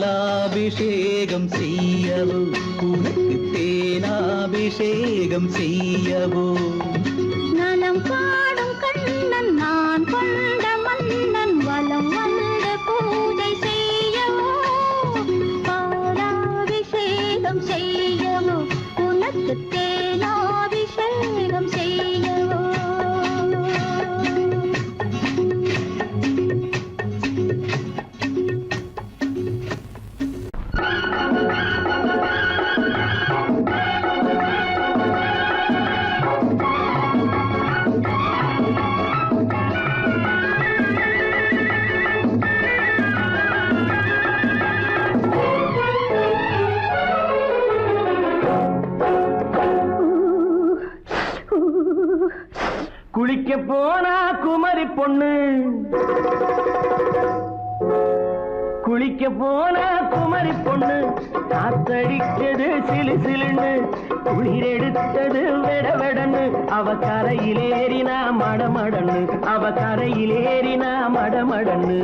பாலாபிஷேகம் செய்யவோ உனக்கு தேனாபிஷேகம் செய்யவோ நலம் பாடும் கண்ணன் நான் கொண்ட மன்னன் வலம் வந்து பூஜை செய்யவோ பாலாபிஷேகம் செய்யவோ உனக்கு தேனாபிஷேகம் செய்யவோ குளிக்க போனா குமரி பொண்ணு குளிக்க போனா குமரி பொண்ணு காத்தடிச்சது சிலு சிலுன்னு குளிர் எடுத்தது வெடவெடன்னு அவ கரையிலேறினா மடமடன்னு அவ கரையிலேறினா மடமடன்னு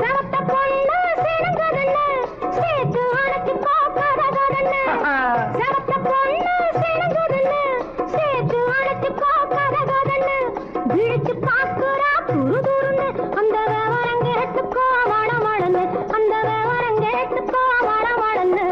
சரத்த பொண்ணு சிறந்ததல்ல சேர்த்து அழைச்சு பார்க்கற செவத்த பொண்ணு சிறந்ததுன்னு சேர்த்து அழைச்சுக்கோ கதகதன்னு விழிச்சு பாக்குறா துரு துருன்னு அந்த விவரம் கேட்டுக்கோ வளவளன்னு அந்த விவரம் கேட்டுக்கோ வளவளன்னு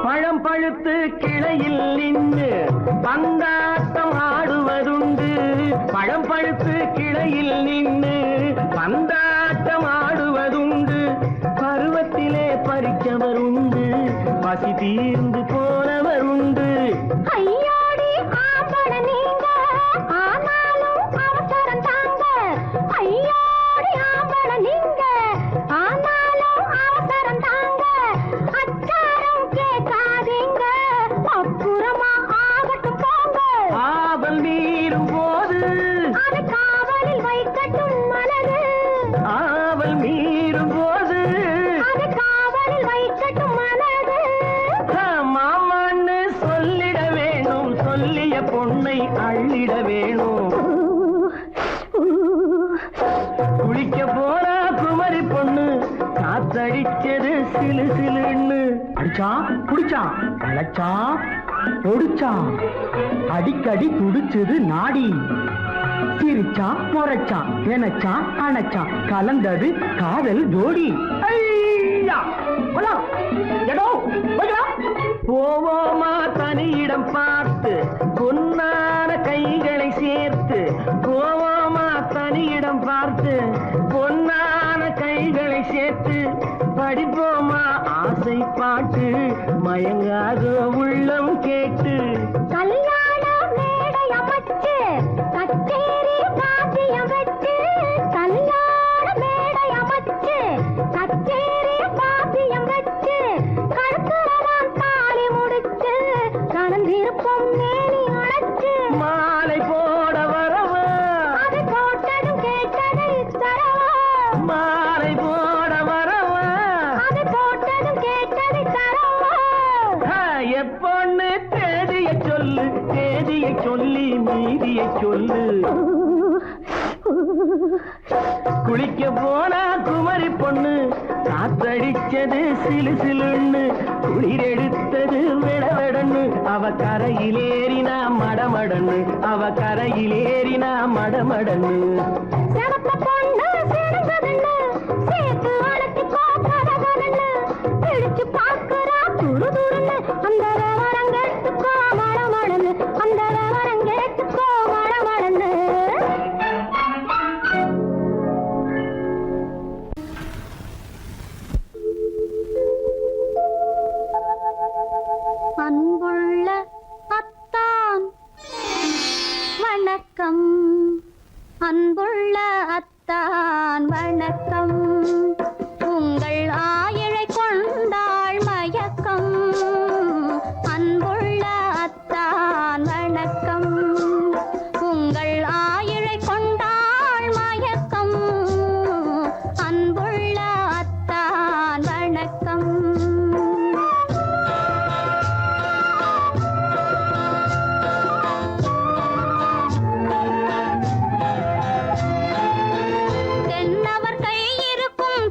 பழம் பழுத்து கிளையில் நின்று பந்தாட்டம் ஆடுவதுண்டு. பழம் பழுத்து கிளையில் நின்று பந்தாட்டம் ஆடுவதுண்டு. பருவத்திலே பறிச்சவருண்டு, பசி தீர்ந்து போனவருண்டு. ஐயோடி ஆம்பள நீங்க ஆனாலும் அவசரம் தாங்க ஐயோடி ஆம்பள நீங்க ஆனாலும் அவசரம் தாங்க அச்சாரம் கேட்காதீங்க அப்புறமா ஆகட்டும் போங்க ஆவல் மீறும் போது அது காவலில் வைக்கட்டும் மனது ஆவல் மீறும் போது அது காவலில் வைக்கட்டும் மனது மாமான்னு சொல்லிட வேணும், சொல்லிய பொண்ணை அள்ளிட வேணும். குளிக்க போனா குமரி பொண்ணு காத்தடிச்சது சிலு சிலுன்னு. அடிச்சான் புடிச்சான் அழைச்சான் பொடிச்சான் அடிக்கடி துடிச்சது நாடி. சிரிச்சான் முறைச்சான் நினைச்சான் அணைச்சான் கலந்தது காதல் ஜோடி. ஐயா! போலாம். எடோ, போய்க்கலாம். போவோமா தனியிடம் பார்த்து பொன்னான கைகளை சேர்த்து போவோமா தனியிடம் பார்த்து பொன்னான கைகளை சேர்த்து படிப்போமா ஆசை பாட்டு மயங்காத உள்ளம் கேட்டு கல்யாண மேடை அமைச்சு கச்சேரி வாத்தியம் வச்சு கல்யாண மேடை அமைச்சு கச்சேரி வாத்தியம் வச்சு கழுத்துறதான் தாலி முடிச்சு கலந்திருப்போம் மேனி அழைச்சு மாலை போட வரவா அது போட்டதும் கேட்டதை தரவா மாலை போட வரவா அது போட்டதும் கேட்டதை தரவா எப்பொண்ணு தேதிய சொல்லு, தேதிய சொல்லி மீதிய சொல்லு. குளிக்க போனா குமரி பொண்ணு காத்தடிச்சது சிலு சிலுன்னு குளிரெடுத்தது விடவெடன்னு அவ கரையிலேறினா மடமடன்னு அவ கரையிலேறினா மடமடன்னு. செவத்த பொண்ணு சிறந்ததுன்னு சேர்த்து அழைச்சுக்கோ கதகதன்னு பிடிச்சு பாக்குறா துரு துருன்னு அந்த விவரம் கேட்டுக்கோ மடமடன்னு அந்த விவரம் கேட்டுக்கோ மடமடன்னு அன்புள்ள அத்தான் வணக்கம் அன்புள்ள அத்தான் வணக்கம் உங்கள் ஆயிழை கொண்டாள் மயக்கம் அன்புள்ள அத்தான் வணக்கம் உங்கள் ஆயிழை கொண்டாள் மயக்கம் அன்புள்ள அத்தான் வணக்கம் தென்னவர் கை இருக்கும்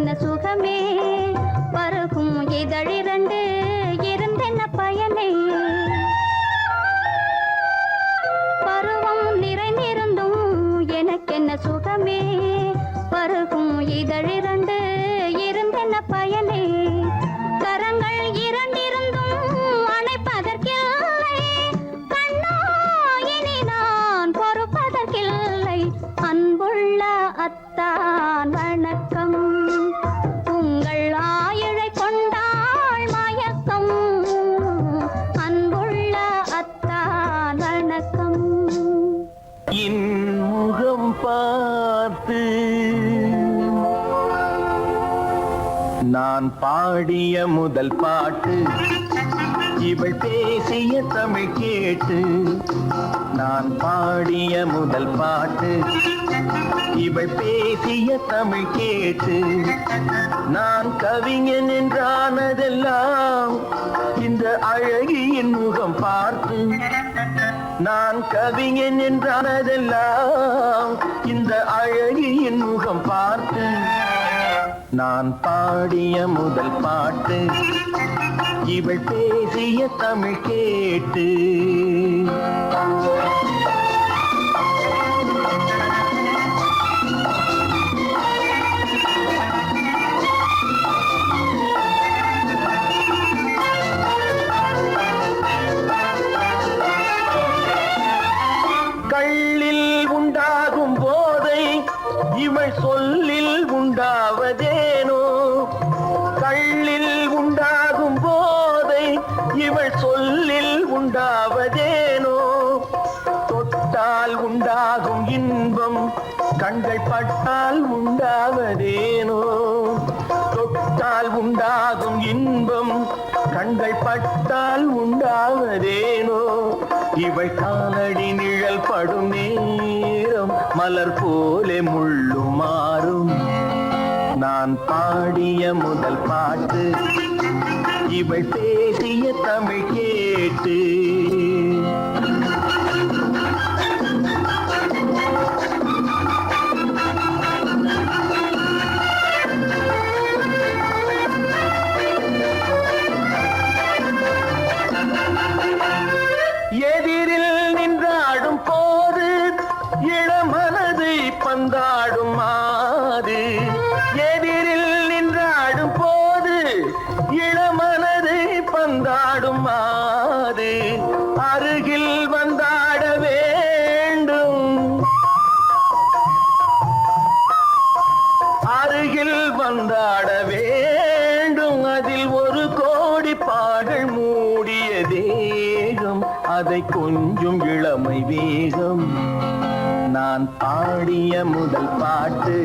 எனக்கென்ன சுகமே பருகும் இதழிரண்டு இருந்தென்ன பயனே பருவம் நிறைந்திருந்தும் எனக்கென்ன சுகமே பருகும் இதழிரண்டு இருந்தென்ன பயனே கரங்கள் இரண்டிருந்தும் அணைப்பதற்கில்லை கண்ணா இனி நான் பொறுப்பதற்கில்லை அன்புள்ள அத்தான் வணக்கம் உங்கள் ஆயுளை கொண்டாள் மயக்கம் அன்புள்ள அத்தான் வணக்கம் இன்முகம் பார்த்து நான் பாடிய முதல் பாட்டு இவள் பேசிய தமிழ் கேட்டு நான் பாடிய முதல் பாட்டு இவள் பேசிய தமிழ் கேட்டு நான் கவிஞன் என்றானதெல்லாம் இந்த அழகியின் முகம் பார்த்து நான் கவிஞன் என்றானதெல்லாம் இந்த அழகியின் முகம் பார்த்து நான் பாடிய முதல் பாட்டு இவள் பேசிய தமிழ் கேட்டு கள்ளில் உண்டாகும் போதை இவள் சொல்லில் உண்டாவதேனோ கள்ளில் உண்டாகும் போதை இவள் சொல்லில் உண்டாவதேனோ தொட்டால் உண்டாகும் இன்பம் கண்கள் பட்டால் உண்டாவதேனோ தொட்டால் உண்டாகும் இன்பம் கண்கள் பட்டால் உண்டாவதேனோ இவள் காலடி நிழல் படும் நேரம் மலர் போலே முள்ளும் மாறும் நான் பாடிய முதல் பாட்டு இவள் பேசிய தமிழ் கேட்டு எதிரில் நின்றாடும் போது இளமனதை பந்தாடும் மாது எதிரில் நின்றாடும் போது இளமனதை பந்தாடும் மாது அருகில் வந்தாட வேண்டும் அருகில் வந்தாட வேண்டும் அதில் ஒரு கோடி பாடல் மூடிய தேகம் அதை கொஞ்சம் இளமை வேகம் நான் பாடிய முதல் பாட்டு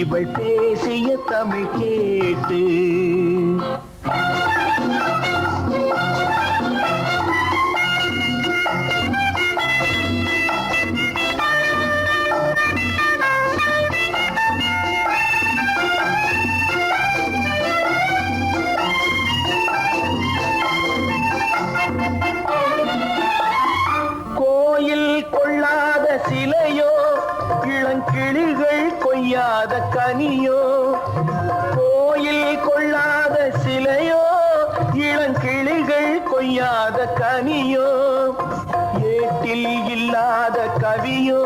இவள் பேசிய தமிழ் கேட்டு கோயில் கொள்ளாத சிலையோ இளங்கிளிகள் கொய்யாத கனியோ கோயில் கொள்ளாத சிலையோ இளங்கிளிகள் கொய்யாத கனியோ ஏட்டில் இல்லாத கவியோ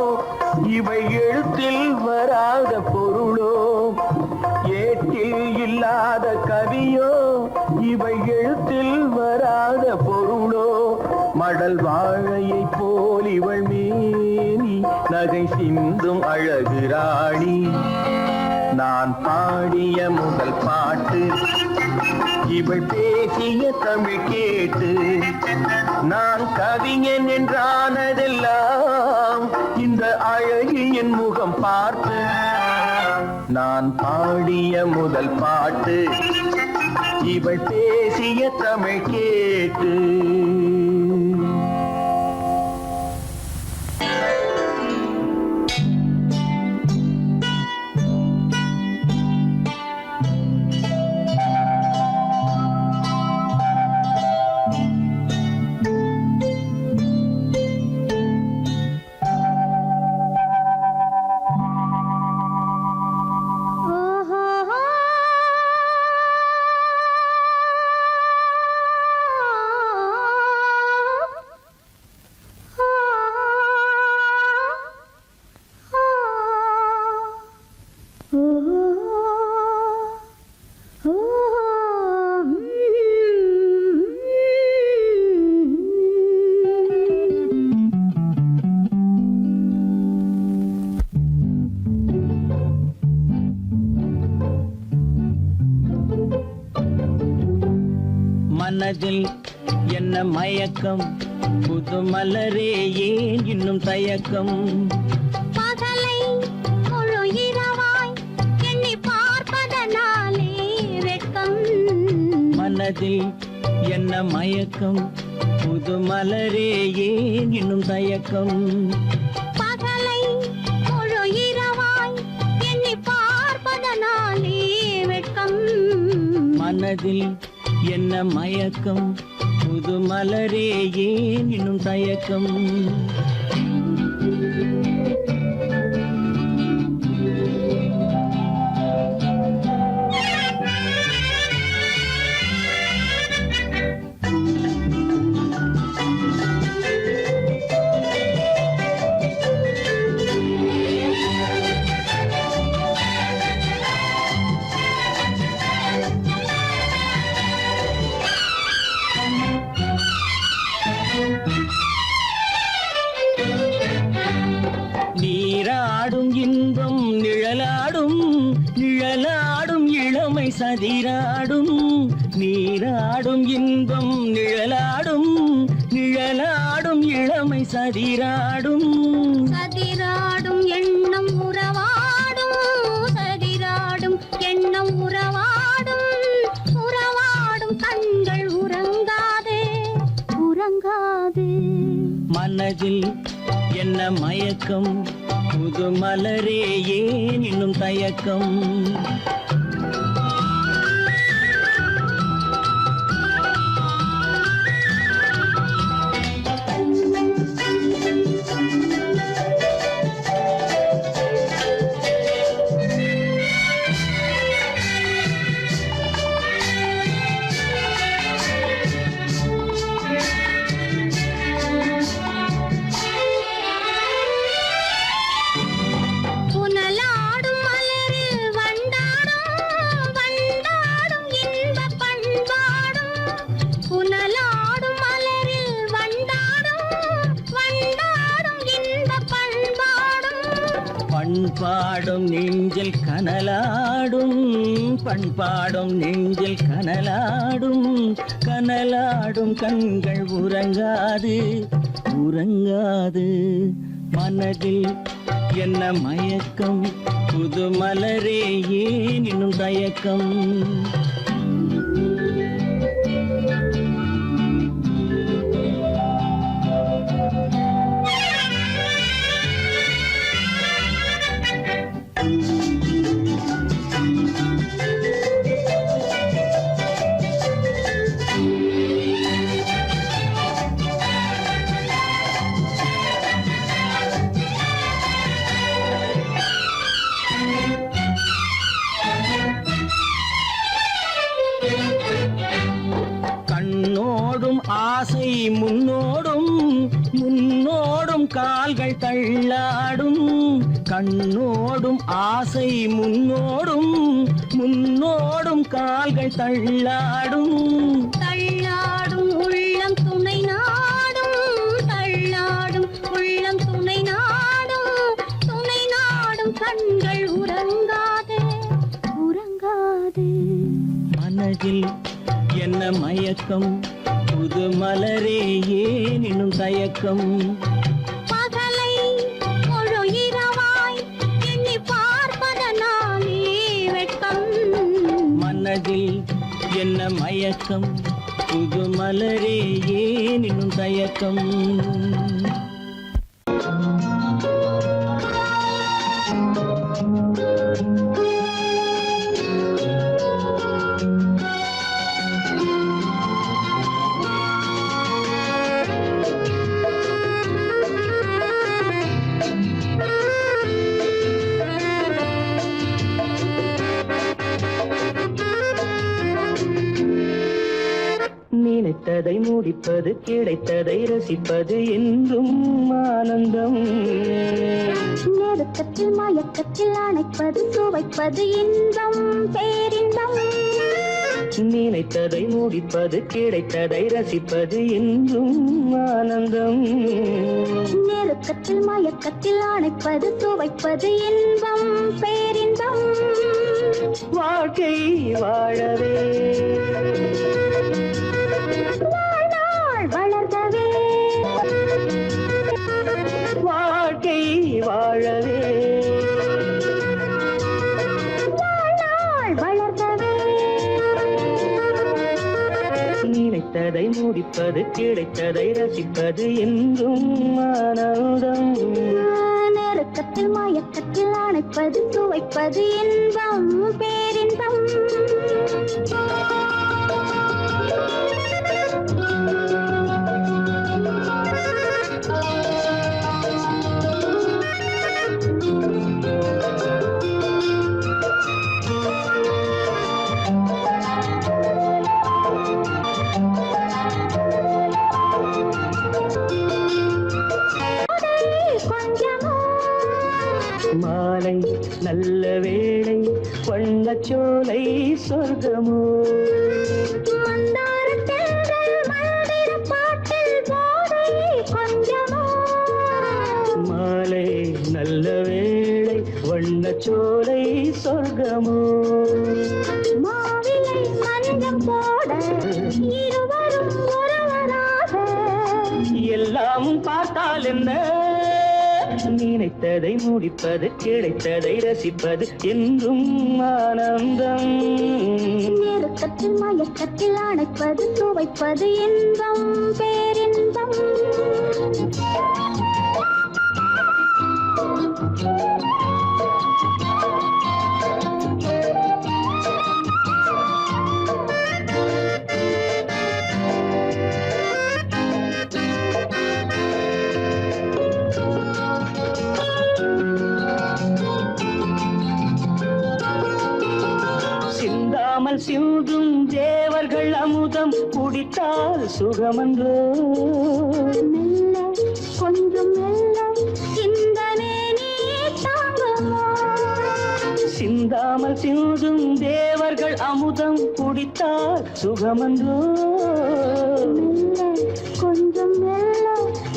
இவை எழுத்தில் வராத பொருளோ ஏட்டில் இல்லாத கவியோ இவை எழுத்தில் வராத பொருளோ மடல் வாழையை போல் இவள் மேனி நகை சிந்தும் அழகு ராணி நான் பாடிய முதல் பாட்டு இவள் பேசிய தமிழ் கேட்டு நான் கவிஞன் என்றானதெல்லாம் இந்த அழகியின் முகம் பார்த்து நான் பாடிய முதல் பாட்டு இவள் பேசிய தமிழ் கேட்டு ஓஹோ மனதில் என்ன மயக்கம் புது மலரே ஏன் இன்னும் தயக்கம் பகலை முழு இரவாய் எண்ணி பார்ப்பதனாலே வெட்கம் மனதில் என்ன மயக்கம் புது மலரே ஏன் இன்னும் தயக்கம் பகலை முழு இரவாய் எண்ணி பார்ப்பதனாலே வெட்கம் மனதில் என்ன மயக்கம் புது மலரே ஏன் இன்னும் தயக்கம் நீராடும் இன்பம் நிழலாடும் நிழலாடும் இளமை சதிராடும் நீராடும் இன்பம் நிழலாடும் நிழலாடும் இளமை சதிராடும் சதிராடும் எண்ணம் உறவாடும் சதிராடும் எண்ணம் உறவாடும் உறவாடும் கண்கள் உறங்காதே உறங்காதே மனதில் என்ன மயக்கம் புது மலரே ஏன் இன்னும் தயக்கம் புனலாடும் மலரில் வண்டாடும் வண்டாடும் இன்பப் பண்பாடும் புனலாடும் மலரில் வண்டாடும் வண்டாடும் இன்பப் பண்பாடும் பண்பாடும் நெஞ்சில் கனலாடும் பண்பாடும் நெஞ்சில் கனலாடும் கனலாடும் கண்கள் உறங்காது உறங்காது மனதில் என்ன மயக்கம் புது மலரே ஏன் இன்னும் தயக்கம் கண்ணோடும் ஆசை முன்னோடும் முன்னோடும் கால்கள் தள்ளாடும் கண்ணோடும் ஆசை முன்னோடும் முன்னோடும் கால்கள் தள்ளாடும் தள்ளாடும் உள்ளம் துணை நாடும் தள்ளாடும் உள்ளம் துணை நாடும் கண்கள் உறங்காதே உறங்காதே மனதில் என்ன மயக்கம் புது மலரே ஏன் இன்னும் தயக்கம் பகலை முழு இரவாய் எண்ணி பார்ப்பதனாலே வெட்கம் மனதில் என்ன மயக்கம் புது மலரே ஏன் இன்னும் தயக்கம் நினைத்ததை முடிப்பது கிடைத்ததை ரசிப்பது என்றும் ஆனந்தம் நெருக்கத்தில் மயக்கத்தில் அணைப்பது சுவைப்பது இன்பம் பேரின்பம் நினைத்ததை முடிப்பது கிடைத்ததை ரசிப்பது என்றும் ஆனந்தம் நெருக்கத்தில் மயக்கத்தில் அணைப்பது சுவைப்பது இன்பம் பேரின்பம் வாழ்க்கை வாழவே நினைத்ததை முடிப்பது கிடைத்ததை ரசிப்பது என்றும் ஆனந்தம். நெருக்கத்தில் மயக்கத்தில் அணைப்பது சுவைப்பது இன்பம் பேரின்பம். மாலை நல்ல வேளை வண்ணச்சோலை சொர்க்கமோ. மாலை நல்ல வேளை வண்ணச்சோலை சொர்க்கமோ. மாவிலை மஞ்சம் போட இருவரும் ஒருவராக எல்லாம் பார்த்தால் என்ன, நினைத்ததை முடிப்பது கிடைத்ததை ரசிப்பது என்றும் ஆனந்தம். நெருக்கத்தில் மயக்கத்தில் அணைப்பது சுவைப்பது இன்பம் பேரின்பம். சிந்தாமல் சிந்தும் தேவர்கள் அமுதம் குடித்தால் சுகமன்றோ. மெல்ல கொஞ்சம் மெல்ல சிந்தனை நீ தாங்குமோ. சிந்தாமல் சிந்தும் தேவர்கள் அமுதம் குடித்தால் சுகமன்றோ. மெல்ல கொஞ்சம் மெல்ல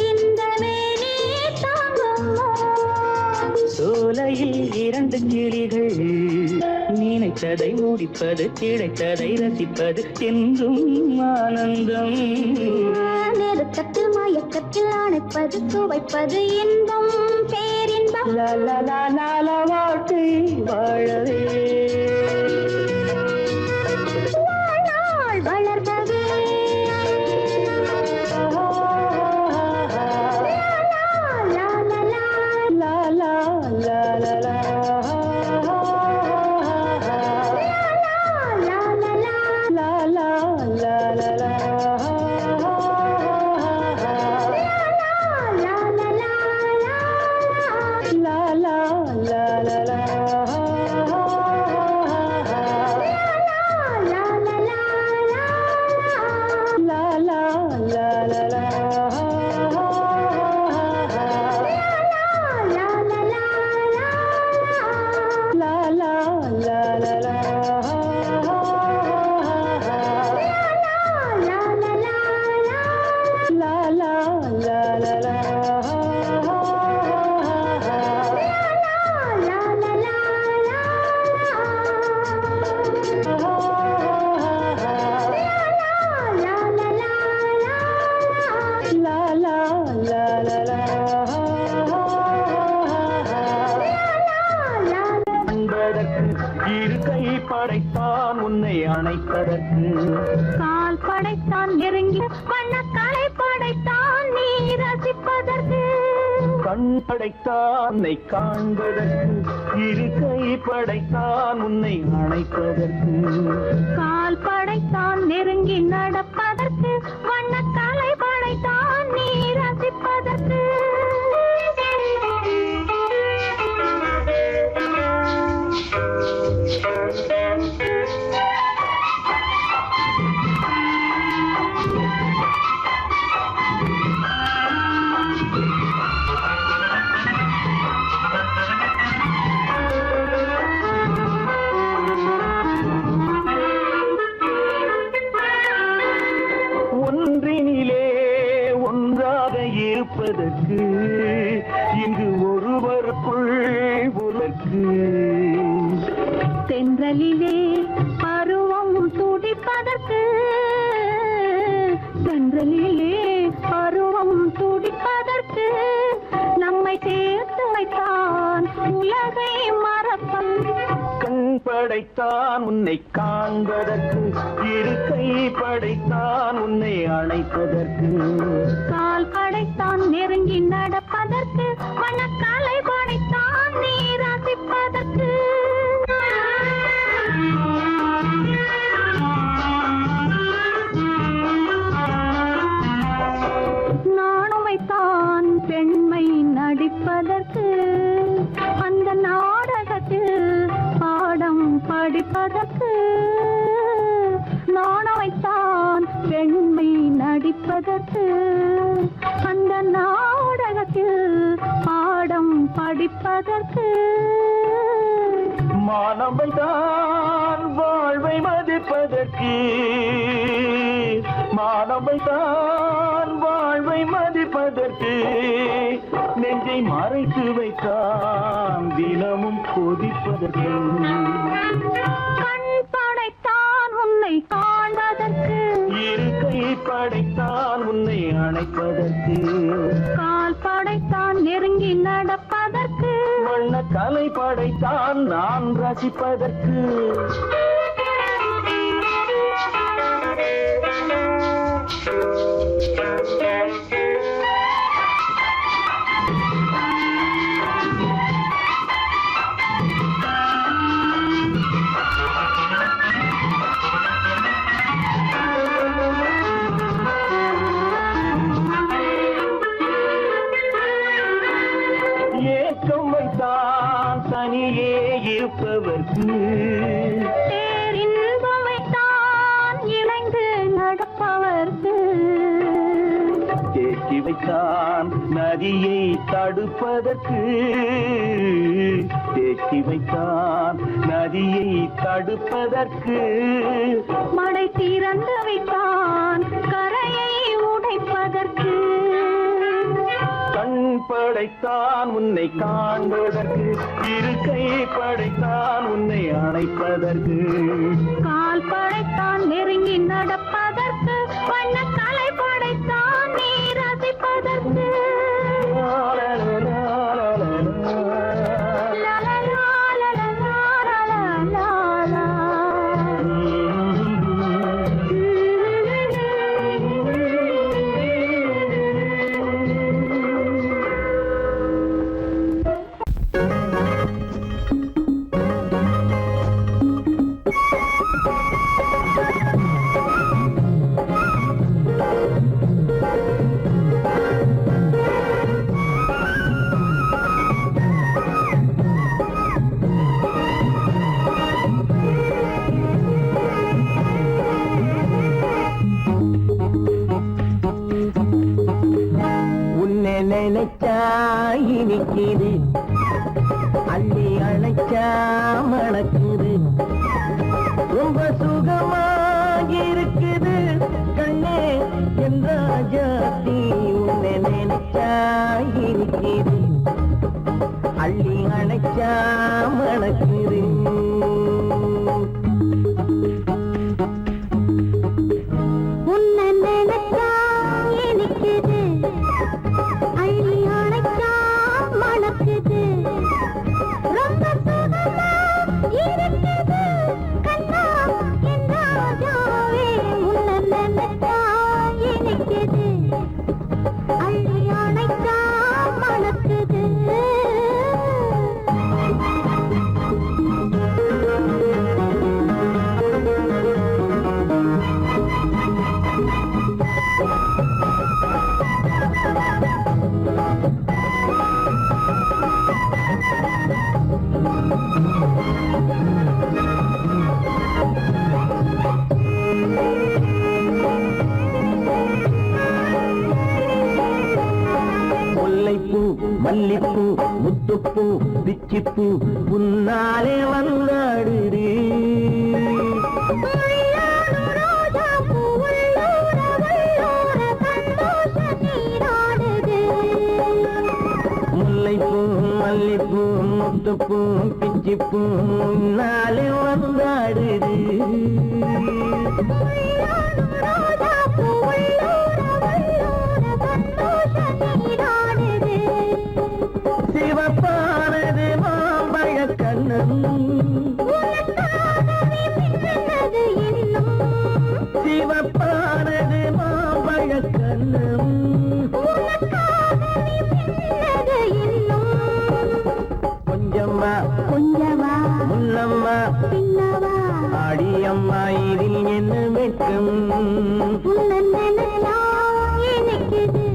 சிந்தனை நீ தாங்குமோ. சோலையில் இரண்டு கிளிகள் நினைத்ததை முடிப்பது கிடைத்ததை ரசிப்பது என்றும் ஆனந்தம். நெருக்கத்தில் மயக்கத்தில் அணைப்பது சுவைப்பது இன்பம் பேரின்பம். வாழ்க்கை வாழவே வாழ்நாள் வளர்ந்தது இருக்கை படைத்தான் உன்னை அணைப்பதற்கு. கால் படைத்தான் நெருங்கி வண்ணக்காலை படைத்தான் நீ ரசிப்பதற்கு. கண் படைத்தான் உன்னை காண்பதற்கு. இருக்கை படைத்தான் உன்னை அணைப்பதற்கு. கால் படைத்தான் நெருங்கி நடப்பதற்கு. வண்ணக்காலை படைத்தான் நீ ரசிப்பதற்கு. ஒன்றினிலே ஒன்றாக இருப்பதற்கு இங்கு ஒருவருக்குள் ஒருவருக்கு. தென்றலிலே பருவம் துடிப்பதற்கு. தென்றலிலே பருவம் துடிப்பதற்கு. நம்மை சேர்த்து வைத்தான் உலகை மறப்பன். கண் படைத்தான் உன்னை காண்பதற்கு, இரு கை படைத்தான் உன்னை அணைப்பதற்கு, கால் படைத்தான் நெருங்கி நடப்பதற்கு, மனக்காலை படைத்தான் நீ ரசிப்பதற்கு. நாணுமைத்தான் பெண்மை நடிப்பதற்கு, அந்த நாடகத்தில் பாடம் படிப்பதற்கு. நாணுமைத்தான் பெண்மை நடிப்பதற்கு, அந்த நாடகத்தில் பாடம் படிப்பதற்கு. மானமைதான் வாழ்வை மதிப்பதற்கு, மானமைதான் வாழ்வை மதிப்பதற்கு, நெஞ்சை மறைத்து வைத்தான் தினமும் கொதிப்பதற்கு. கண் படைத்தான் உன்னை காண்பதற்கு, இரு கை படைத்தான் உன்னை அணைப்பதற்கு, கால் படைத்தான் நெருங்கி நடப்பதற்கு. வண்ண கலை படைத்தான் நான் ரசிப்பதற்கு. ஏக்கம் வைத்தான் தனியே இருப்பவர்க்கு, பேரின்பம் வைத்தான் இணைந்து நடப்பவர்க்கு. தேக்கி வைத்தான் நதியை தடுப்பதற்கு, தேக்கி வைத்தான் நதியை தடுப்பதற்கு, மடை திறந்து வைத்தான் கரையை உடைப்பதற்கு. கண் படைத்தான் உன்னை காண்பதற்கு, இரு கை படைத்தான் உன்னை அணைப்பதற்கு, கால் படைத்தான் நெருங்கி நடப்பதற்கு, வண்ண கலை படைத்தான் நீ ரசிப்பதற்கு. நினைச்சா இனிக்குது, அள்ளி அணைச்சா மணக்குது, ரொம்ப சுகமாயிருக்குது கண்ணே என் ராஜாத்தி. உன்னை நினைச்சா இனிக்குது, அள்ளி அணைச்சா மணக்குது. உன்னை நினைச்சா இனிக்குது, அள்ளி அணைச்சா மணக்குது, ரொம்ப சுகமா இருக்குது கண்ணா என் ராஜாவே. உன்னை நினைச்சா இனிக்குது, அள்ளி அணைச்சா மணக்குது. முல்லைப்பூ மல்லிப்பூ முத்துப்பூ பிச்சிப்பூ உன்னாலே வந்தாடுது. முல்லைப்பூ மல்லிப்பூ முத்துப்பூ பிச்சிப்பூ உன்னாலே வந்தாடுது. சிவப்பானது மாம்பழ கண்ணன் சிவப்பானது மாம்பழக்கண்ணம் கொஞ்சம்மா கொஞ்சவா முன்னம்மா பின்னவா அடியம்மா இதில் என்ன வெட்கம் எனக்குது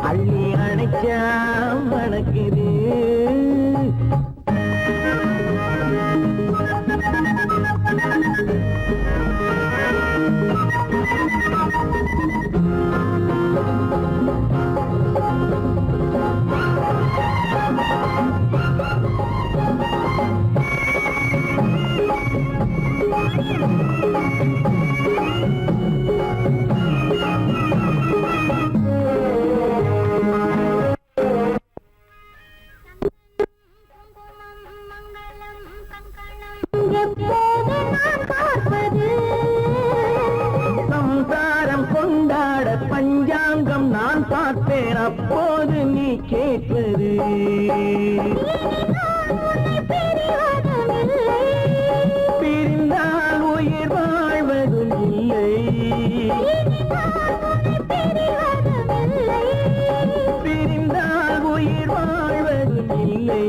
அள்ளி அணைச்சா மணக்குது எப்போது நான் பார்ப்பது சம்சாரம் கொண்டாட பஞ்சாங்கம் நான் பார்ப்பேன் அப்போது நீ கேட்பது பிரிந்தால் உயிர் வாழ்வதும் இல்லை பிரிந்தால் உயிர் வாழ்வதும் இல்லை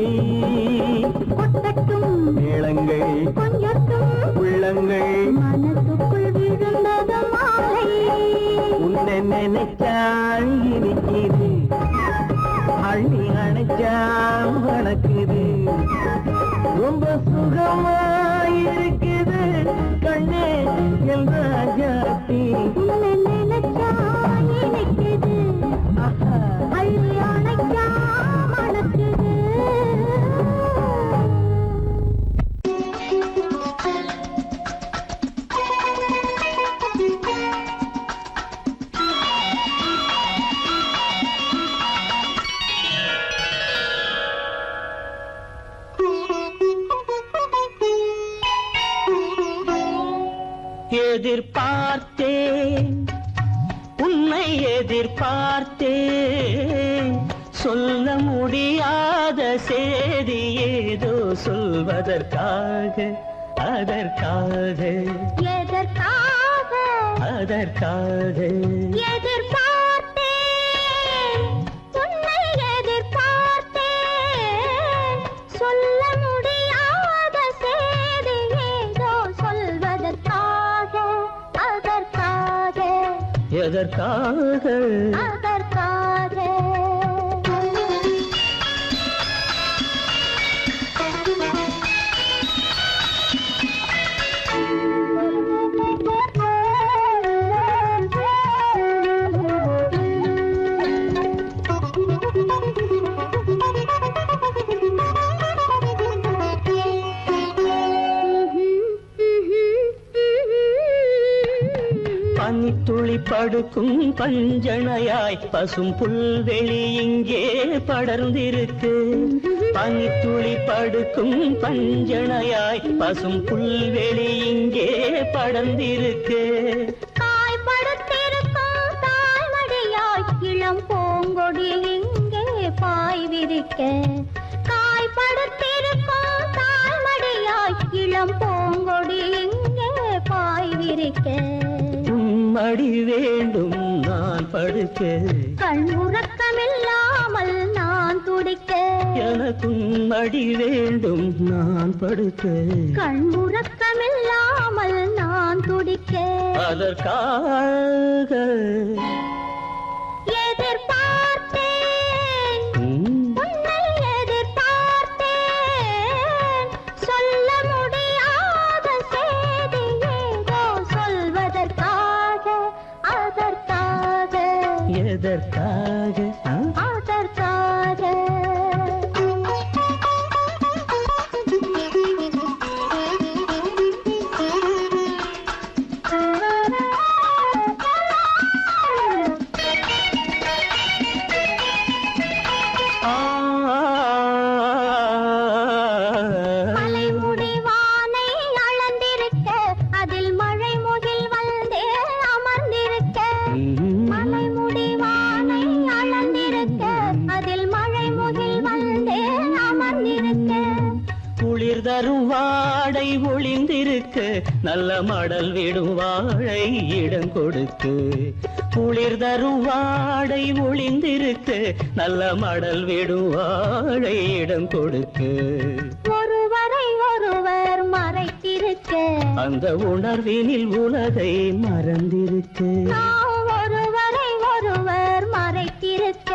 கொட்டட்டும் மேளங்கள் கொஞ்சட்டும் உள்ளங்கள் மனசுக்குள் விழுந்தது மாலை உன்னை நினைச்சால் இனிக்குது அள்ளி அணைச்சா வணக்குது ரொம்ப சுகமாயிருக்குது கண்ணே என் ராஜாத்தி உன்னை நினைச்சா இனிக்குது அள்ளி அணைச்சா மணக்குது எதிர்பார்த்தேன் உன்னை எதிர்பார்த்தேன் சொல்ல முடியாத செய்தி ஏதோ சொல்வதற்காக அதற்காக எதற்காக அதற்காக எதிர்பார்த்தேன் உன்னை எதிர்பார்த்தேன் சொல்ல முடியாத செய்தி ஏதோ சொல்வதற்காக அதற்காக எதற்காக அதற்காக பனித்துளி படுக்கும் பஞ்சணையாய் பசும் புல்வெளி இங்கே படர்ந்திருக்கு பனித்துளி படுக்கும் பஞ்சணையாய் பசும் புல்வெளி இங்கே படர்ந்திருக்கு காய்படுத்திருக்கும் தாய்மடியாய் இளம் பூங்கொடி இங்கே பாய் விரிக்க காய்படுத்திருக்கும் தாய்மடியாய் இளம் பூங்கொடி இங்கே பாய் விரிக்க மடி வேண்டும் நான் படுக்க கண் உறக்கமில்லாமல் நான் துடிக்க எனக்கும் மடி வேண்டும் நான் படுக்க கண் உறக்கமில்லாமல் நான் துடிக்க அதற்காக எதிர்பார்த்தேன் உன்னை எதிர்பார்த்தேன் சொல்ல முடியாத செய்தி ஏதோ சொல்வதற்காக அதற்காக எதற்காக அதற்காக மலைமுடிவானை அளந்திருக்க அதில் மழை முகில் வந்தே அமர்ந்திருக்க மலைமுடிவானை அளந்திருக்க நல்ல மடல் விடும் வாழை இடம் கொடுக்கு குளிர் தரும் வாடை ஒளிந்திருக்கு நல்ல மடல் விடும் வாழை இடம் கொடுக்கு ஒருவரை ஒருவர் மறைத்திருக்க அந்த உணர்வினில் உலகை மறந்திருக்கு நாம் ஒருவரை ஒருவர் மறைத்திருக்க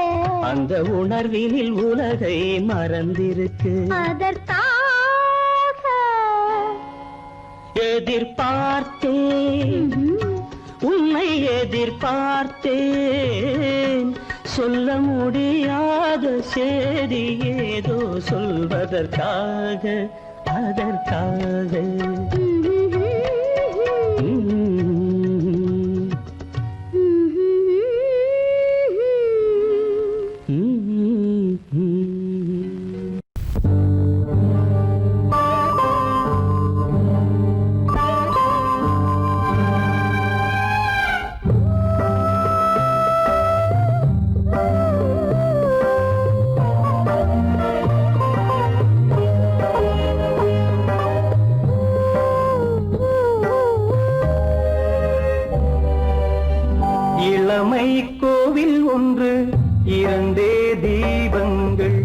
அந்த உணர்வினில் உலகை மறந்திருக்கு அதற்காக எதிர்பார்த்தேன் உன்னை எதிர்பார்த்தேன் சொல்ல முடியாத செய்தி ஏதோ சொல்வதற்காக அதற்காக இளமை கோவில் ஒன்று இரண்டே தீபங்கள்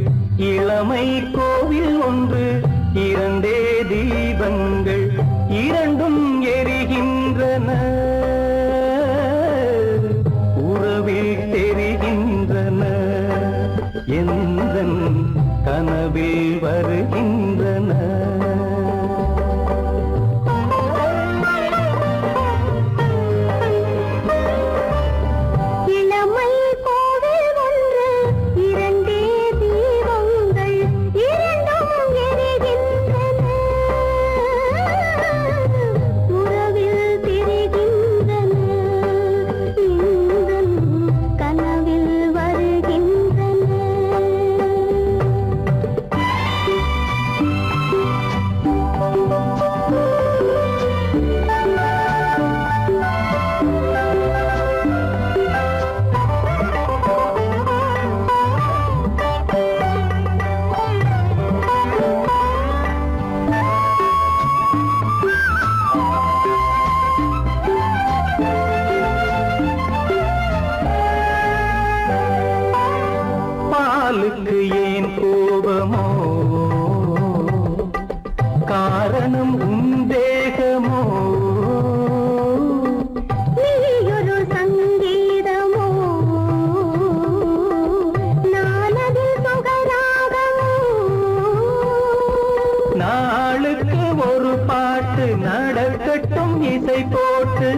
இளமை கோவில் ஒன்று இரண்டே தீபங்கள் இரண்டும் எரிகின்றன உறவில் தெரிகின்றன எந்தன் கனவில் வருகின்றன பாலுக்கு ஏன் கோபமோ காரணம் உந்தேகமோ நீயொரு சங்கீதமோ நானது சுகராகமோ நாளுக்கு ஒரு பாட்டு நடக்கட்டும் இசை போட்டு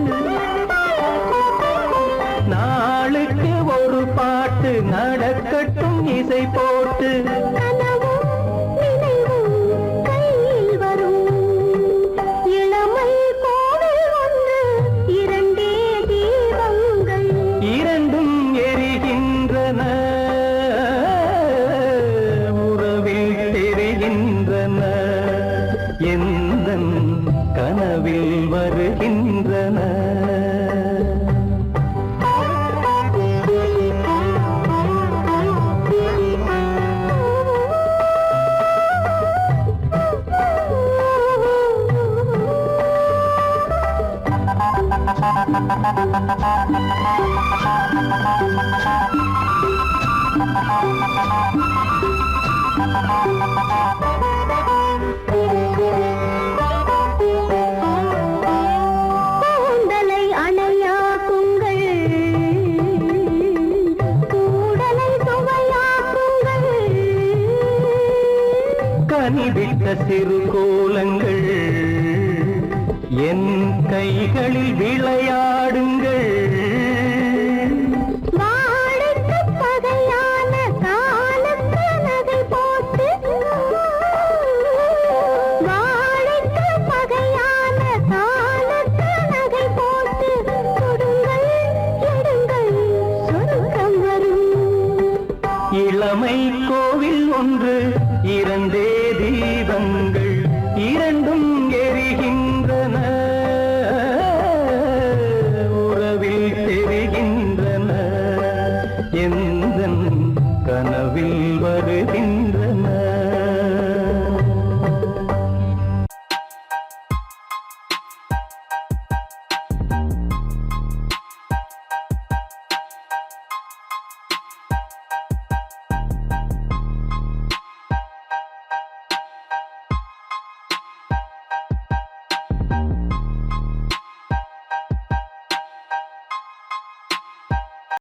நாளுக்கு ஒரு பாட்டு நடக்கட்டும் இசை போட்டு கனவும் நினைவும் கையில் வரும் இளமை கோவில் ஒன்று இரண்டே தீபங்கள் இரண்டும் எரிகின்றன உறவில் தெரிகின்றன எந்தன் கனவில் வருகின்றன கூந்தலை அணையாக்குங்கள் கூடலை சுவையாக்குங்கள் கனிவிட்ட சிறு கோலங்கள் என் கைகளில் விளையாடுங்கள்